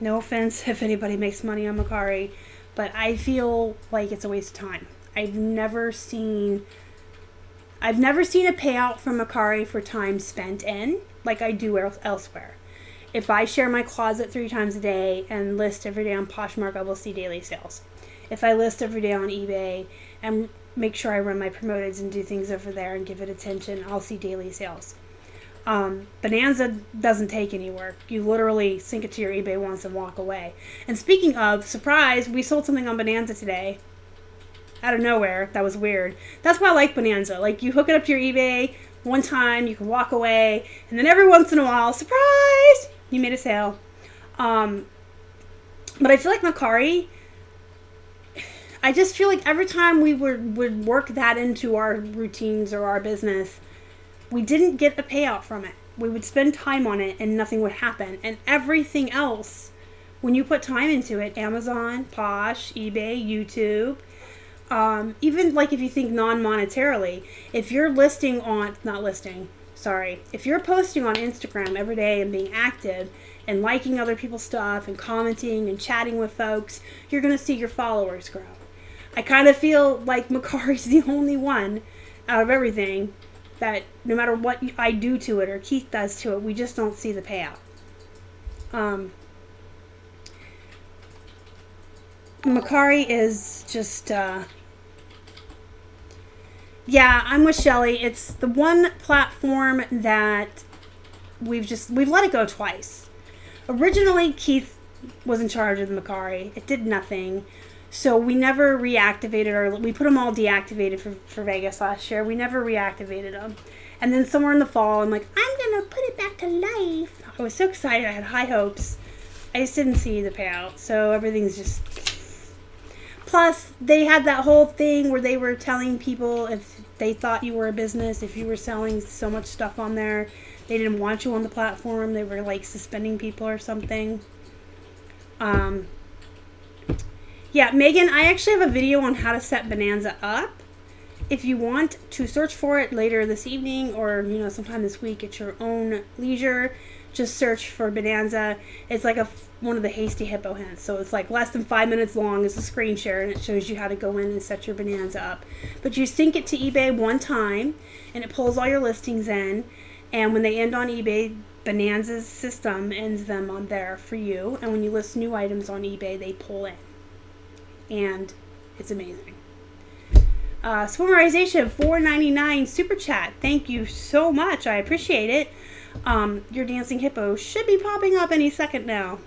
no offense if anybody makes money on Macari, but I feel like it's a waste of time. I've never seen a payout from Macari for time spent in like I do elsewhere. If I share my closet 3 times a day and list every day on Poshmark, I will see daily sales. If I list every day on eBay and make sure I run my promoted and do things over there and give it attention, I'll see daily sales. Bonanza doesn't take any work. You literally sync it to your eBay once and walk away. And speaking of, surprise, we sold something on Bonanza today. Out of nowhere. That was weird. That's why I like Bonanza. Like, you hook it up to your eBay one time, you can walk away, and then every once in a while, surprise, you made a sale. But I feel like Macari, I just feel like every time we would work that into our routines or our business, we didn't get a payout from it. We would spend time on it and nothing would happen. And everything else, when you put time into it, Amazon, Posh, eBay, YouTube, even like if you think non-monetarily, if you're if you're posting on Instagram every day and being active and liking other people's stuff and commenting and chatting with folks, you're going to see your followers grow. I kind of feel like Macari's the only one out of everything that no matter what I do to it or Keith does to it, we just don't see the payout. Macari is just, yeah, I'm with Shelly. It's the one platform that we've let it go twice. Originally, Keith was in charge of the Macari. It did nothing. So we never reactivated we put them all deactivated for Vegas last year. We never reactivated them. And then somewhere in the fall, I'm like, I'm going to put it back to life. I was so excited. I had high hopes. I just didn't see the payout. So everything's just... Plus, they had that whole thing where they were telling people if they thought you were a business, if you were selling so much stuff on there, they didn't want you on the platform. They were like suspending people or something. Yeah, Megan, I actually have a video on how to set Bonanza up. If you want to search for it later this evening or, sometime this week at your own leisure, just search for Bonanza. It's like one of the Hasty Hippo hints. So it's like less than 5 minutes long. It's a screen share and it shows you how to go in and set your Bonanza up. But you sync it to eBay one time and it pulls all your listings in. And when they end on eBay, Bonanza's system ends them on there for you. And when you list new items on eBay, they pull in. And it's amazing. Swimmerization $4.99 super chat. Thank you so much. I appreciate it. Your dancing hippo should be popping up any second now.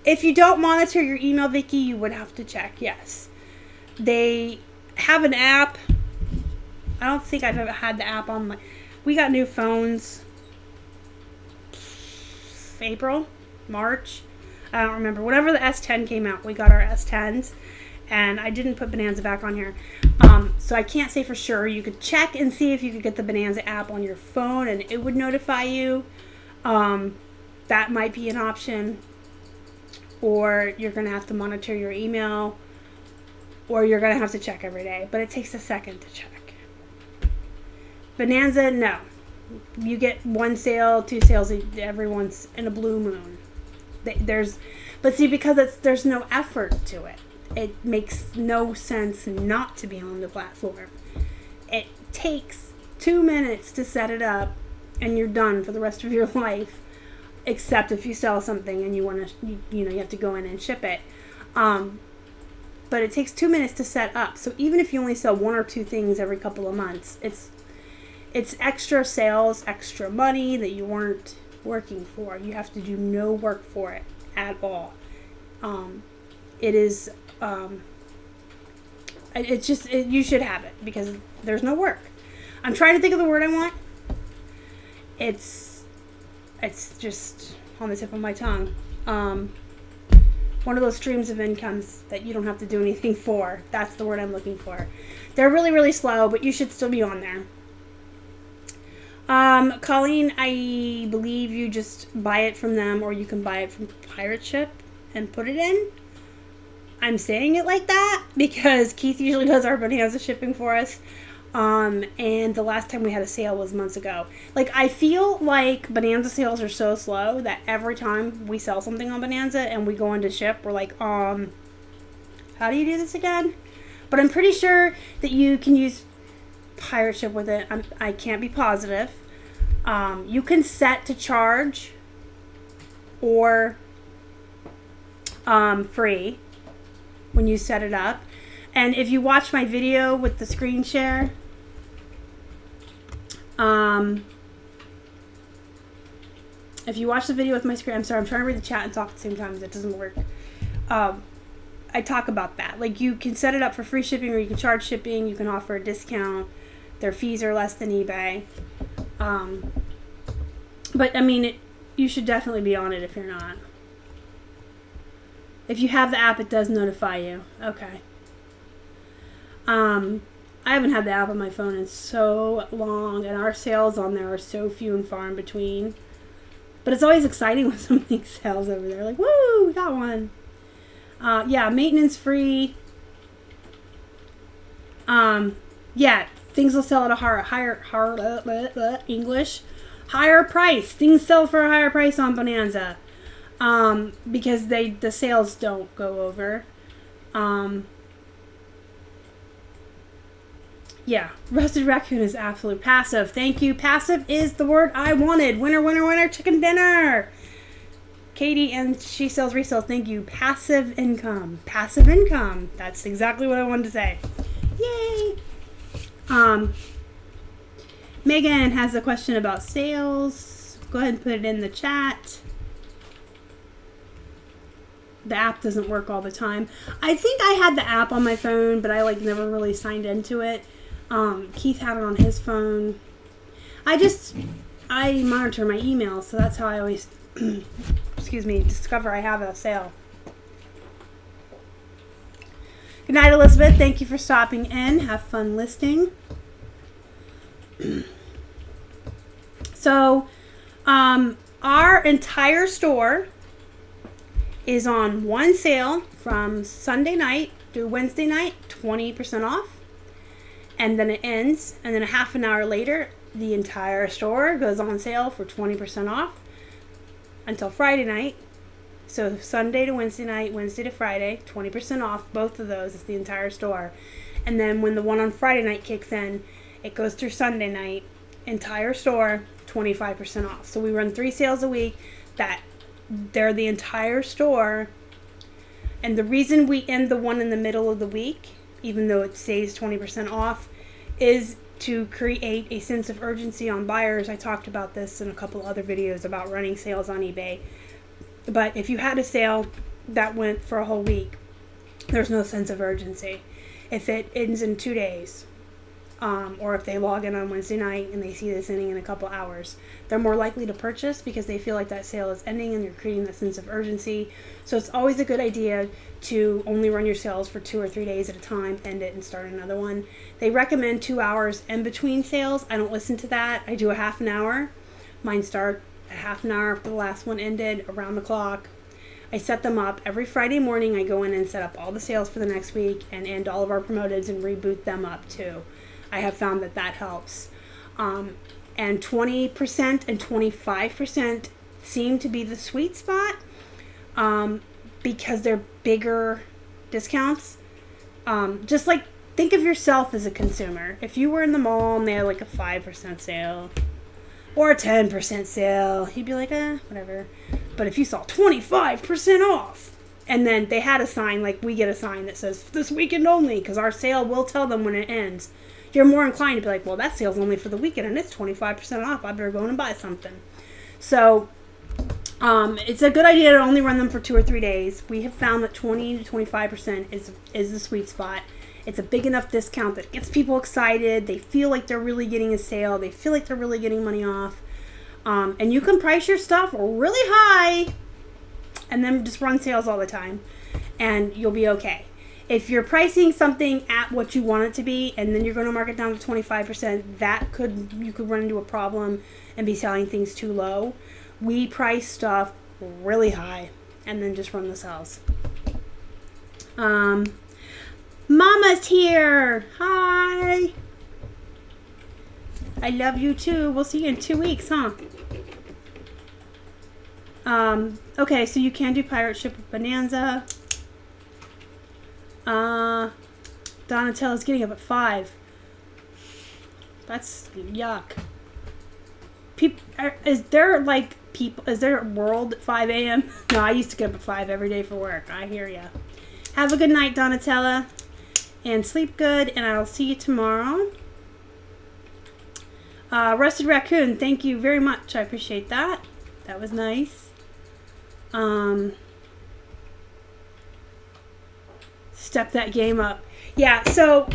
If you don't monitor your email, Vicky, you would have to check. Yes, they have an app. I don't think I've ever had the app on we got new phones. April, March. I don't remember. Whenever the S10 came out, we got our S10s. And I didn't put Bonanza back on here. So I can't say for sure. You could check and see if you could get the Bonanza app on your phone and it would notify you. That might be an option. Or you're going to have to monitor your email. Or you're going to have to check every day. But it takes a second to check. Bonanza, no. You get 1 sale, 2 sales every once in a blue moon. But see, because there's no effort to it. It makes no sense not to be on the platform. It takes 2 minutes to set it up, and you're done for the rest of your life. Except if you sell something and you want to, you have to go in and ship it. But it takes 2 minutes to set up. So even if you only sell 1 or 2 things every couple of months, it's extra sales, extra money that you weren't working for. You have to do no work for it at all. It is. It's just you should have it because there's no work. I'm trying to think of the word I want. It's just on the tip of my tongue. One of those streams of incomes that you don't have to do anything for. That's the word I'm looking for. They're really, really slow, but you should still be on there. Colleen, I believe you just buy it from them, or you can buy it from Pirate Ship and put it in. I'm saying it like that because Keith usually does our Bonanza shipping for us. And the last time we had a sale was months ago. Like, I feel like Bonanza sales are so slow that every time we sell something on Bonanza and we go into ship, we're like, how do you do this again? But I'm pretty sure that you can use Pirate Ship with it. I can't be positive. You can set to charge or free when you set it up. And if you watch my video with the screen share, if you watch the video with my screen, I'm sorry, I'm trying to read the chat and talk at the same time. That doesn't work. I talk about that. Like, you can set it up for free shipping, or you can charge shipping. You can offer a discount. Their fees are less than eBay. But I mean, you should definitely be on it if you're not. If you have the app, it does notify you. Okay. I haven't had the app on my phone in so long, and our sales on there are so few and far in between. But it's always exciting when something sells over there. Like, woo, we got one. Yeah, maintenance free. Yeah, things will sell at a higher price. Things sell for a higher price on Bonanza. Because the sales don't go over. Yeah, roasted raccoon is absolute passive. Thank you. Passive is the word I wanted. Winner, winner, winner, chicken dinner. Katie, and she sells resale. Thank you. Passive income. Passive income. That's exactly what I wanted to say. Yay. Megan has a question about sales. Go ahead and put it in the chat. The app doesn't work all the time. I think I had the app on my phone, but I never really signed into it. Keith had it on his phone. I monitor my email, so that's how I always, discover I have a sale. Good night, Elizabeth. Thank you for stopping in. Have fun listing. So, our entire store is on one sale from Sunday night through Wednesday night, 20% off. And then it ends, and then a half an hour later, the entire store goes on sale for 20% off until Friday night. So Sunday to Wednesday night, Wednesday to Friday, 20% off. Both of those is the entire store. And then when the one on Friday night kicks in, it goes through Sunday night, entire store, 25% off. So we run 3 sales a week that they're the entire store. And the reason we end the one in the middle of the week, even though it stays 20% off, is to create a sense of urgency on buyers. I talked about this in a couple other videos about running sales on eBay. But if you had a sale that went for a whole week, there's no sense of urgency. If it ends in 2 days, or if they log in on Wednesday night and they see this ending in a couple hours, they're more likely to purchase because they feel like that sale is ending and you're creating that sense of urgency. So it's always a good idea to only run your sales for 2 or 3 days at a time, end it, and start another one. They recommend 2 hours in between sales. I don't listen to that. I do a half an hour. Mine start a half an hour after the last one ended, around the clock. I set them up every Friday morning. I go in and set up all the sales for the next week and end all of our promoteds and reboot them up too. I have found that helps. And 20% and 25% seem to be the sweet spot because they're bigger discounts. Just like, think of yourself as a consumer. If you were in the mall and they had like a 5% sale or a 10% sale, you'd be like, whatever. But if you saw 25% off, and then they had a sign, like we get a sign that says, this weekend only, because our sale will tell them when it ends, you're more inclined to be like, well, that sale's only for the weekend, and it's 25% off. I better go in and buy something. So it's a good idea to only run them for 2 or 3 days. We have found that 20 to 25% is the sweet spot. It's a big enough discount that gets people excited. They feel like they're really getting a sale. They feel like they're really getting money off. And you can price your stuff really high and then just run sales all the time, and you'll be okay. If you're pricing something at what you want it to be and then you're going to mark it down to 25%, you could run into a problem and be selling things too low. We price stuff really high and then just run the sales. Mama's here. Hi. I love you too. We'll see you in 2 weeks, huh? Okay, so you can do pirate ship with Bonanza. Donatella's getting up at 5. That's yuck. Is there a world at 5 a.m.? No, I used to get up at 5 every day for work. I hear ya. Have a good night, Donatella. And sleep good, and I'll see you tomorrow. Rusted Raccoon, thank you very much. I appreciate that. That was nice. Step that game up. Yeah, so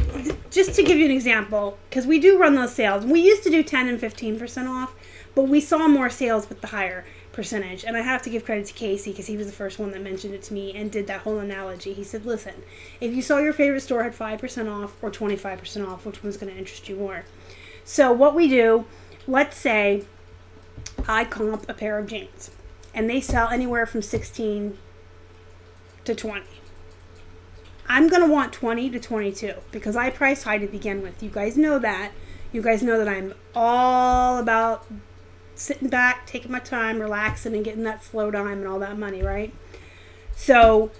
just to give you an example, because we do run those sales. We used to do 10 and 15% off, but we saw more sales with the higher percentage. And I have to give credit to Casey because he was the first one that mentioned it to me and did that whole analogy. He said, listen, if you saw your favorite store had 5% off or 25% off, which one's going to interest you more? So what we do, let's say I comp a pair of jeans and they sell anywhere from 16 to 20. I'm going to want 20 to 22 because I price high to begin with. You guys know that. You guys know that I'm all about sitting back, taking my time, relaxing, and getting that slow dime and all that money, right? So,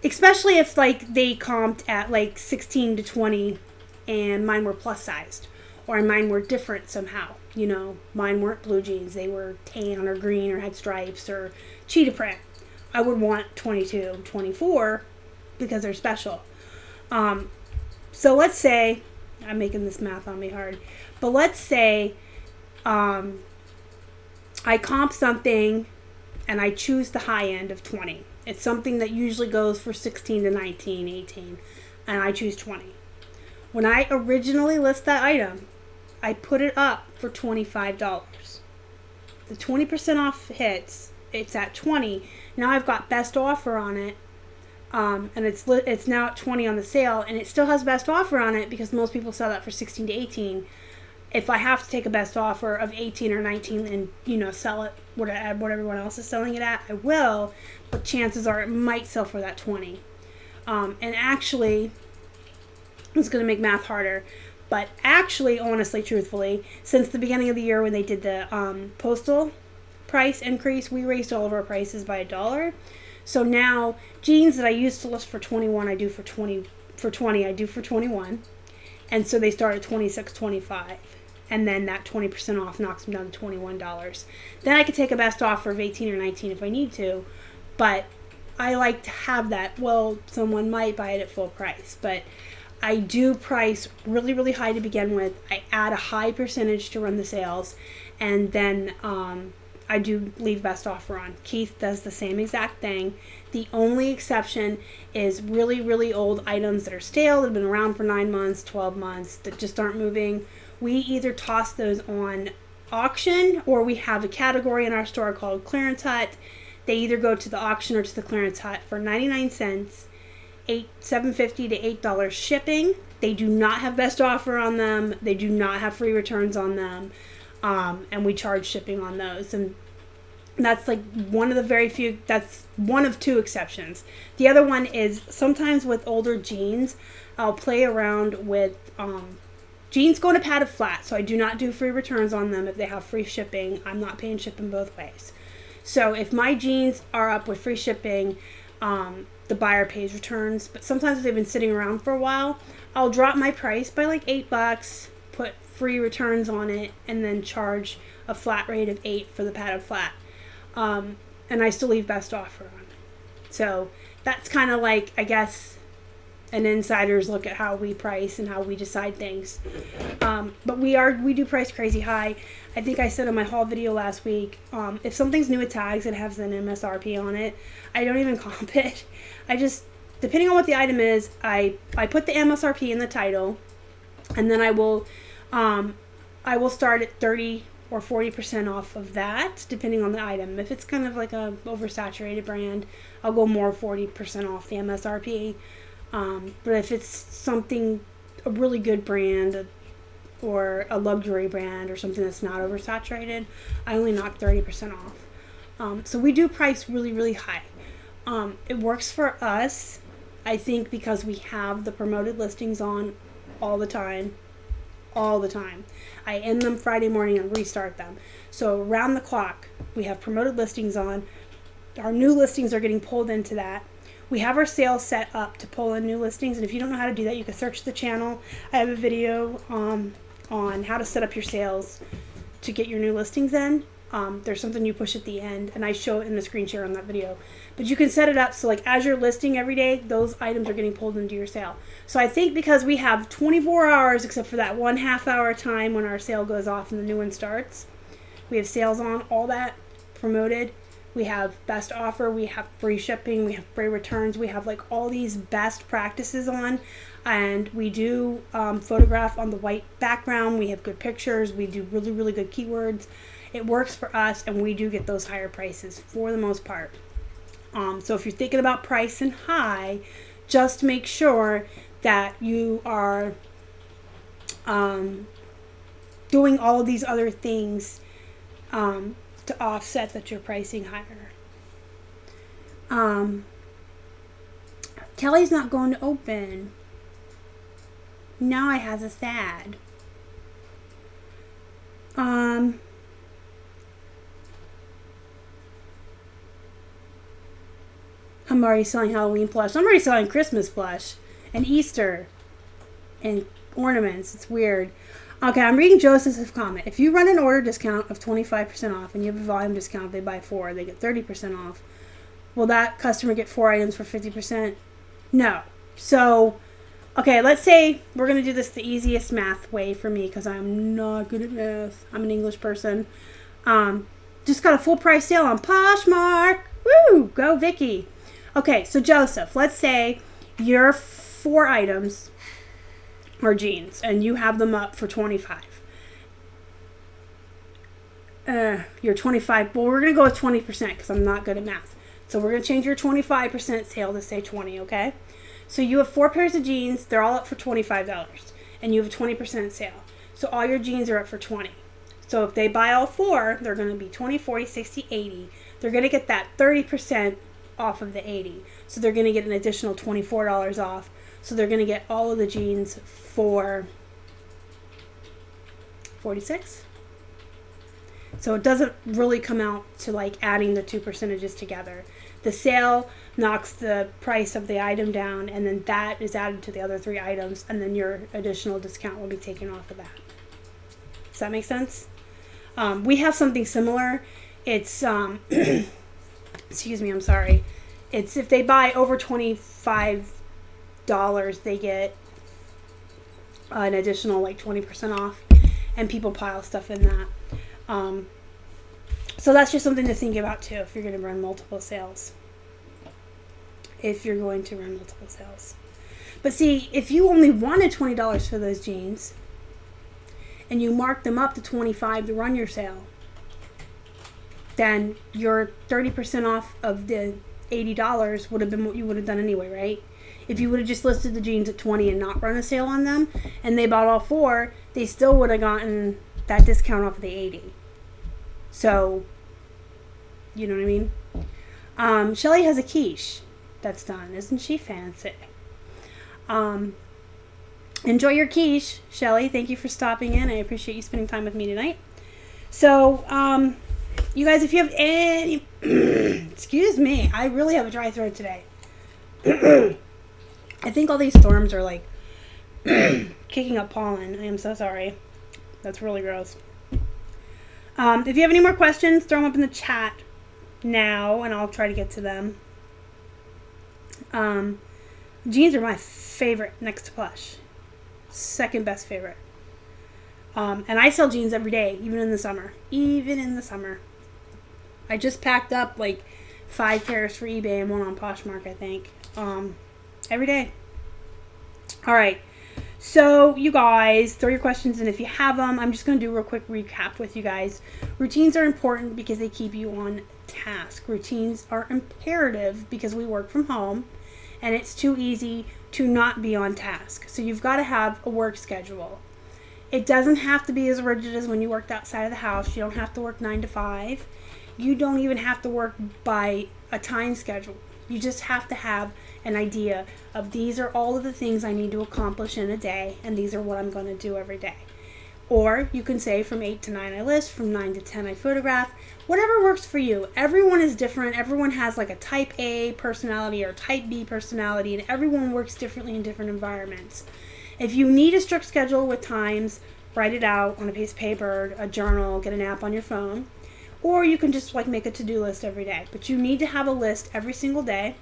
especially if like they comped at like 16 to 20 and mine were plus sized or mine were different somehow. You know, mine weren't blue jeans. They were tan or green or had stripes or cheetah print. I would want 22, 24 because they're special. So let's say, I'm making this math on me hard, but let's say I comp something and I choose the high end of 20. It's something that usually goes for 16 to 19, 18, and I choose 20. When I originally list that item, I put it up for $25. The 20% off hits, it's at 20. Now I've got best offer on it. And it's now at 20 on the sale, and it still has best offer on it because most people sell that for 16 to 18. If I have to take a best offer of 18 or 19 and, you know, sell it at what everyone else is selling it at, I will, but chances are it might sell for that 20. And actually, it's going to make math harder, but actually, honestly, truthfully, since the beginning of the year when they did the postal price increase, we raised all of our prices by $1. So now jeans that I used to list for 21, I do for 20, I do for 21. And so they start at $26.25. And then that 20% off knocks them down to $21. Then I could take a best offer of 18 or 19 if I need to. But I like to have that. Well, someone might buy it at full price. But I do price really, really high to begin with. I add a high percentage to run the sales. And then I do leave best offer on. Keith does the same exact thing. The only exception is really, really old items that are stale, that have been around for 9 months, 12 months, that just aren't moving. We either toss those on auction, or we have a category in our store called Clearance Hut. They either go to the auction or to the Clearance Hut for 99 cents, $7.50 to $8 shipping. They do not have best offer on them. They do not have free returns on them. And we charge shipping on those. And that's like one of the very few, that's one of two exceptions. The other one is sometimes with older jeans, I'll play around with jeans going to padded flat. So I do not do free returns on them if they have free shipping. I'm not paying shipping both ways. So if my jeans are up with free shipping, the buyer pays returns. But sometimes if they've been sitting around for a while, I'll drop my price by like $8, put free returns on it, and then charge a flat rate of $8 for the padded flat. And I still leave best offer on. So that's kind of like, I guess, an insider's look at how we price and how we decide things. But we do price crazy high. I think I said in my haul video last week, if something's new with tags and has an MSRP on it, I don't even comp it. I just, depending on what the item is, I put the MSRP in the title, and then I will start at 30 or 40% off of that, depending on the item. If it's kind of like a oversaturated brand, I'll go more 40% off the MSRP. But if it's something, a really good brand, or a luxury brand, or something that's not oversaturated, I only knock 30% off. So we do price really, really high. It works for us, I think, because we have the promoted listings on all the time. I end them Friday morning and restart them. So around the clock, we have promoted listings on. Our new listings are getting pulled into that. We have our sales set up to pull in new listings, and if you don't know how to do that, you can search the channel. I have a video on how to set up your sales to get your new listings in. There's something you push at the end, and I show it in the screen share on that video. But you can set it up so, like, as you're listing every day, those items are getting pulled into your sale. So I think because we have 24 hours, except for that 1/2 hour time when our sale goes off and the new one starts, we have sales on, all that promoted. We have best offer, we have free shipping, we have free returns, we have like all these best practices on, and we do photograph on the white background. We have good pictures, we do really, really good keywords. It works for us, and we do get those higher prices for the most part. So if you're thinking about pricing high, just make sure that you are doing all of these other things to offset that you're pricing higher. Kelly's not going to open. Now I has a sad. I'm already selling Halloween plush. I'm already selling Christmas plush and Easter and ornaments. It's weird. Okay, I'm reading Joseph's comment. If you run an order discount of 25% off and you have a volume discount, if they buy 4, they get 30% off. Will that customer get 4 items for 50%? No. So, okay, let's say we're going to do this the easiest math way for me because I'm not good at math. I'm an English person. Just got a full price sale on Poshmark. Woo! Go Vicky. Okay, so Joseph, let's say your 4 items are jeans and you have them up for 25. You're 25. Well, we're going to go with 20% because I'm not good at math. So we're going to change your 25% sale to say 20, okay? So you have 4 pairs of jeans. They're all up for $25. And you have a 20% sale. So all your jeans are up for 20. So if they buy all 4, they're going to be 20, 40, 60, 80. They're going to get that 30% off of the 80. So they're going to get an additional $24 off. So they're going to get all of the jeans for 46. So it doesn't really come out to like adding the 2 percentages together. The sale knocks the price of the item down, and then that is added to the other 3 items, and then your additional discount will be taken off of that. Does that make sense? We have something similar. It's excuse me, I'm sorry. It's if they buy over $25, they get an additional like 20% off, and people pile stuff in that. So that's just something to think about too if you're going to run multiple sales. But see, if you only wanted $20 for those jeans and you marked them up to $25 to run your sale, then your 30% off of the $80 would have been what you would have done anyway, right? If you would have just listed the jeans at $20 and not run a sale on them, and they bought all 4, they still would have gotten that discount off of the $80. So, you know what I mean? Shelly has a quiche that's done. Isn't she fancy? Enjoy your quiche, Shelly. Thank you for stopping in. I appreciate you spending time with me tonight. So, you guys, if you have any... excuse me. I really have a dry throat today. I think all these storms are like kicking up pollen. I am so sorry. That's really gross. If you have any more questions, throw them up in the chat now, and I'll try to get to them. Jeans are my favorite next to plush. Second best favorite. And I sell jeans every day, even in the summer. I just packed up like 5 pairs for eBay and 1 on Poshmark, I think. Every day. All right. So, you guys, throw your questions in if you have them. I'm just going to do a real quick recap with you guys. Routines are important because they keep you on task. Routines are imperative because we work from home, and it's too easy to not be on task. So, you've got to have a work schedule. It doesn't have to be as rigid as when you worked outside of the house. You don't have to work 9 to 5. You don't even have to work by a time schedule. You just have to have an idea of these are all of the things I need to accomplish in a day, and these are what I'm going to do every day. Or you can say from 8 to 9 I list, from 9 to 10 I photograph, whatever works for you. Everyone is different. Everyone has like a type A personality or type B personality, and everyone works differently in different environments. If you need a strict schedule with times, write it out on a piece of paper, a journal, get an app on your phone. Or you can just like make a to-do list every day. But you need to have a list every single day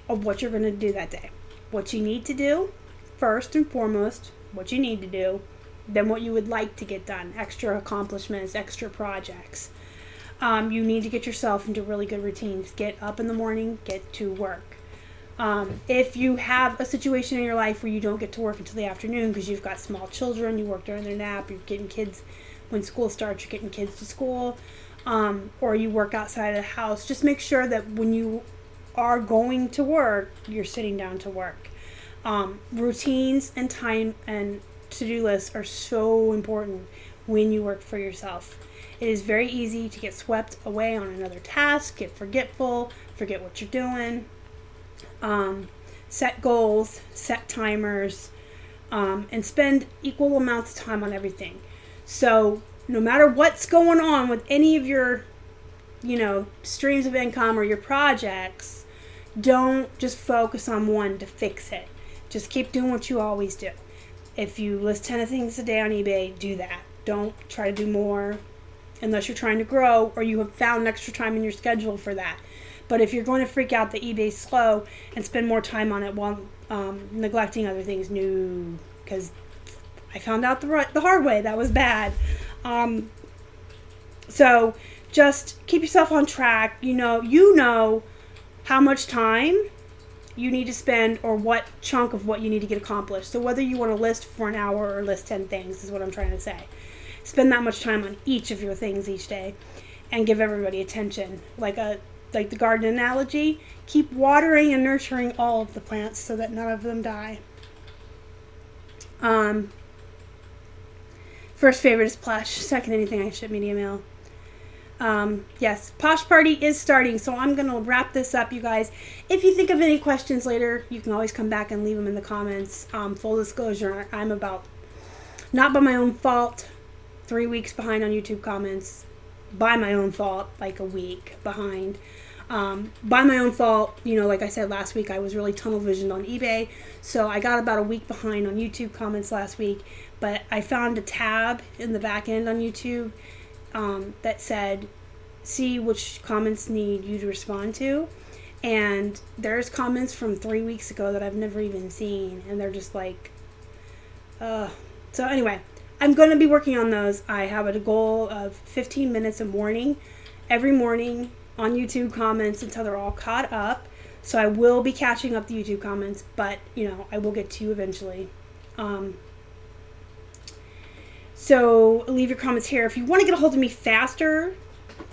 of what you're going to do that day. What you need to do, first and foremost, what you need to do, then what you would like to get done, extra accomplishments, extra projects. You need to get yourself into really good routines. Get up in the morning, get to work. If you have a situation in your life where you don't get to work until the afternoon because you've got small children, you work during their nap, you're getting kids, when school starts, you're getting kids to school, or you work outside of the house, just make sure that when you are going to work, you're sitting down to work. Routines and time and to-do lists are so important when you work for yourself. It is very easy to get swept away on another task, get forgetful, forget what you're doing. Set goals, set timers, and spend equal amounts of time on everything. So no matter what's going on with any of your, streams of income or your projects, don't just focus on one to fix it. Just keep doing what you always do. If you list 10 things a day on eBay, do that. Don't try to do more unless you're trying to grow or you have found extra time in your schedule for that. But if you're going to freak out that eBay's slow and spend more time on it while neglecting other things, no, because I found out the hard way. That was bad. So just keep yourself on track. You know how much time you need to spend or what chunk of what you need to get accomplished. So whether you want to list for an hour or list 10 things is what I'm trying to say. Spend that much time on each of your things each day and give everybody attention. Like the garden analogy, keep watering and nurturing all of the plants so that none of them die. First favorite is plush. Second, anything I ship media mail. Yes, Posh Party is starting, so I'm going to wrap this up, you guys. If you think of any questions later, you can always come back and leave them in the comments. Full disclosure, I'm about, not by my own fault, 3 weeks behind on YouTube comments. By my own fault, like a week behind. By my own fault, like I said last week, I was really tunnel visioned on eBay, so I got about a week behind on YouTube comments last week, but I found a tab in the back end on YouTube that said, see which comments need you to respond to, and there's comments from 3 weeks ago that I've never even seen, and they're just like, so anyway, I'm going to be working on those. I have a goal of 15 minutes a morning every morning on YouTube comments until they're all caught up. So I will be catching up the YouTube comments, but, you know, I will get to you eventually. So leave your comments here. If you want to get a hold of me faster,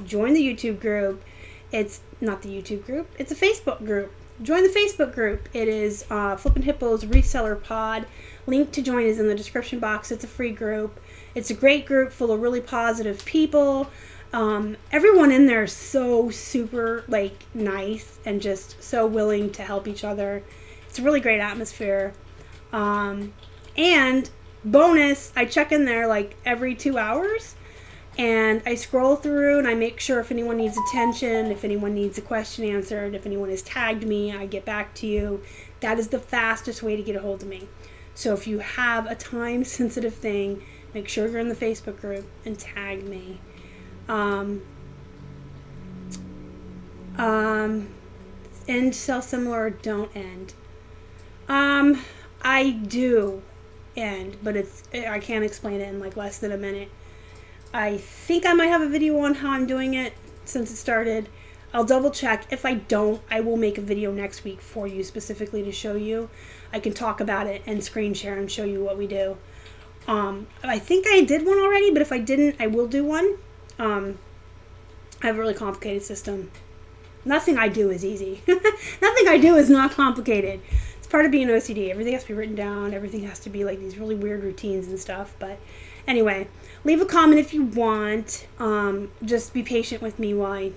join the YouTube group. It's not the YouTube group. It's a Facebook group. Join the Facebook group. It is Flippin' Hippos Reseller Pod. Link to join is in the description box. It's a free group. It's a great group full of really positive people. Everyone in there is so super like nice and just so willing to help each other. It's a really great atmosphere. And bonus, I check in there like every 2 hours, and I scroll through and I make sure if anyone needs attention, if anyone needs a question answered, if anyone has tagged me, I get back to you. That is the fastest way to get a hold of me. So if you have a time sensitive thing, make sure you're in the Facebook group and tag me. End, sell similar, or don't end. I do end, but I can't explain it in like less than a minute. I think I might have a video on how I'm doing it since it started. I'll double check. If I don't, I will make a video next week for you specifically to show you. I can talk about it and screen share and show you what we do. I think I did one already, but if I didn't, I will do one. I have a really complicated system. Nothing I do is easy. Nothing I do is not complicated. It's part of being OCD. Everything has to be written down. Everything has to be like these really weird routines and stuff. But anyway, leave a comment if you want. Just be patient with me while I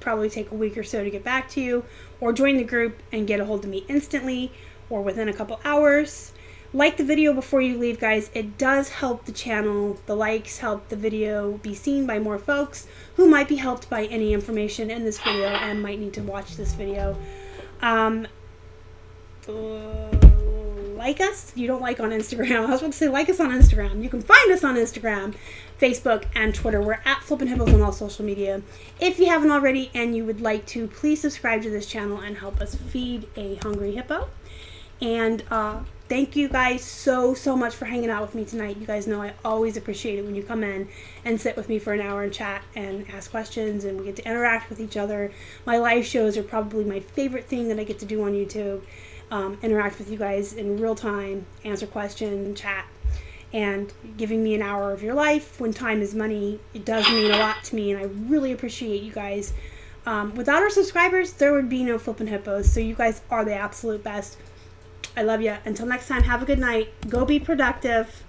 probably take a week or so to get back to you. Or join the group and get a hold of me instantly or within a couple hours. Like the video before you leave, guys. It does help the channel. The likes help the video be seen by more folks who might be helped by any information in this video and might need to watch this video. Like us. You don't like on Instagram. I was about to say like us on Instagram. You can find us on Instagram, Facebook, and Twitter. We're at Flippin' Hippos on all social media. If you haven't already and you would like to, please subscribe to this channel and help us feed a hungry hippo. And thank you guys so much for hanging out with me tonight. You guys know I always appreciate it when you come in and sit with me for an hour and chat and ask questions, and we get to interact with each other. My live shows are probably my favorite thing that I get to do on YouTube. Interact with you guys in real time, answer questions, chat, and giving me an hour of your life when time is money. It does mean a lot to me, and I really appreciate you guys. Without our subscribers, there would be no Flippin' Hippos, so you guys are the absolute best. I love you. Until next time, have a good night. Go be productive.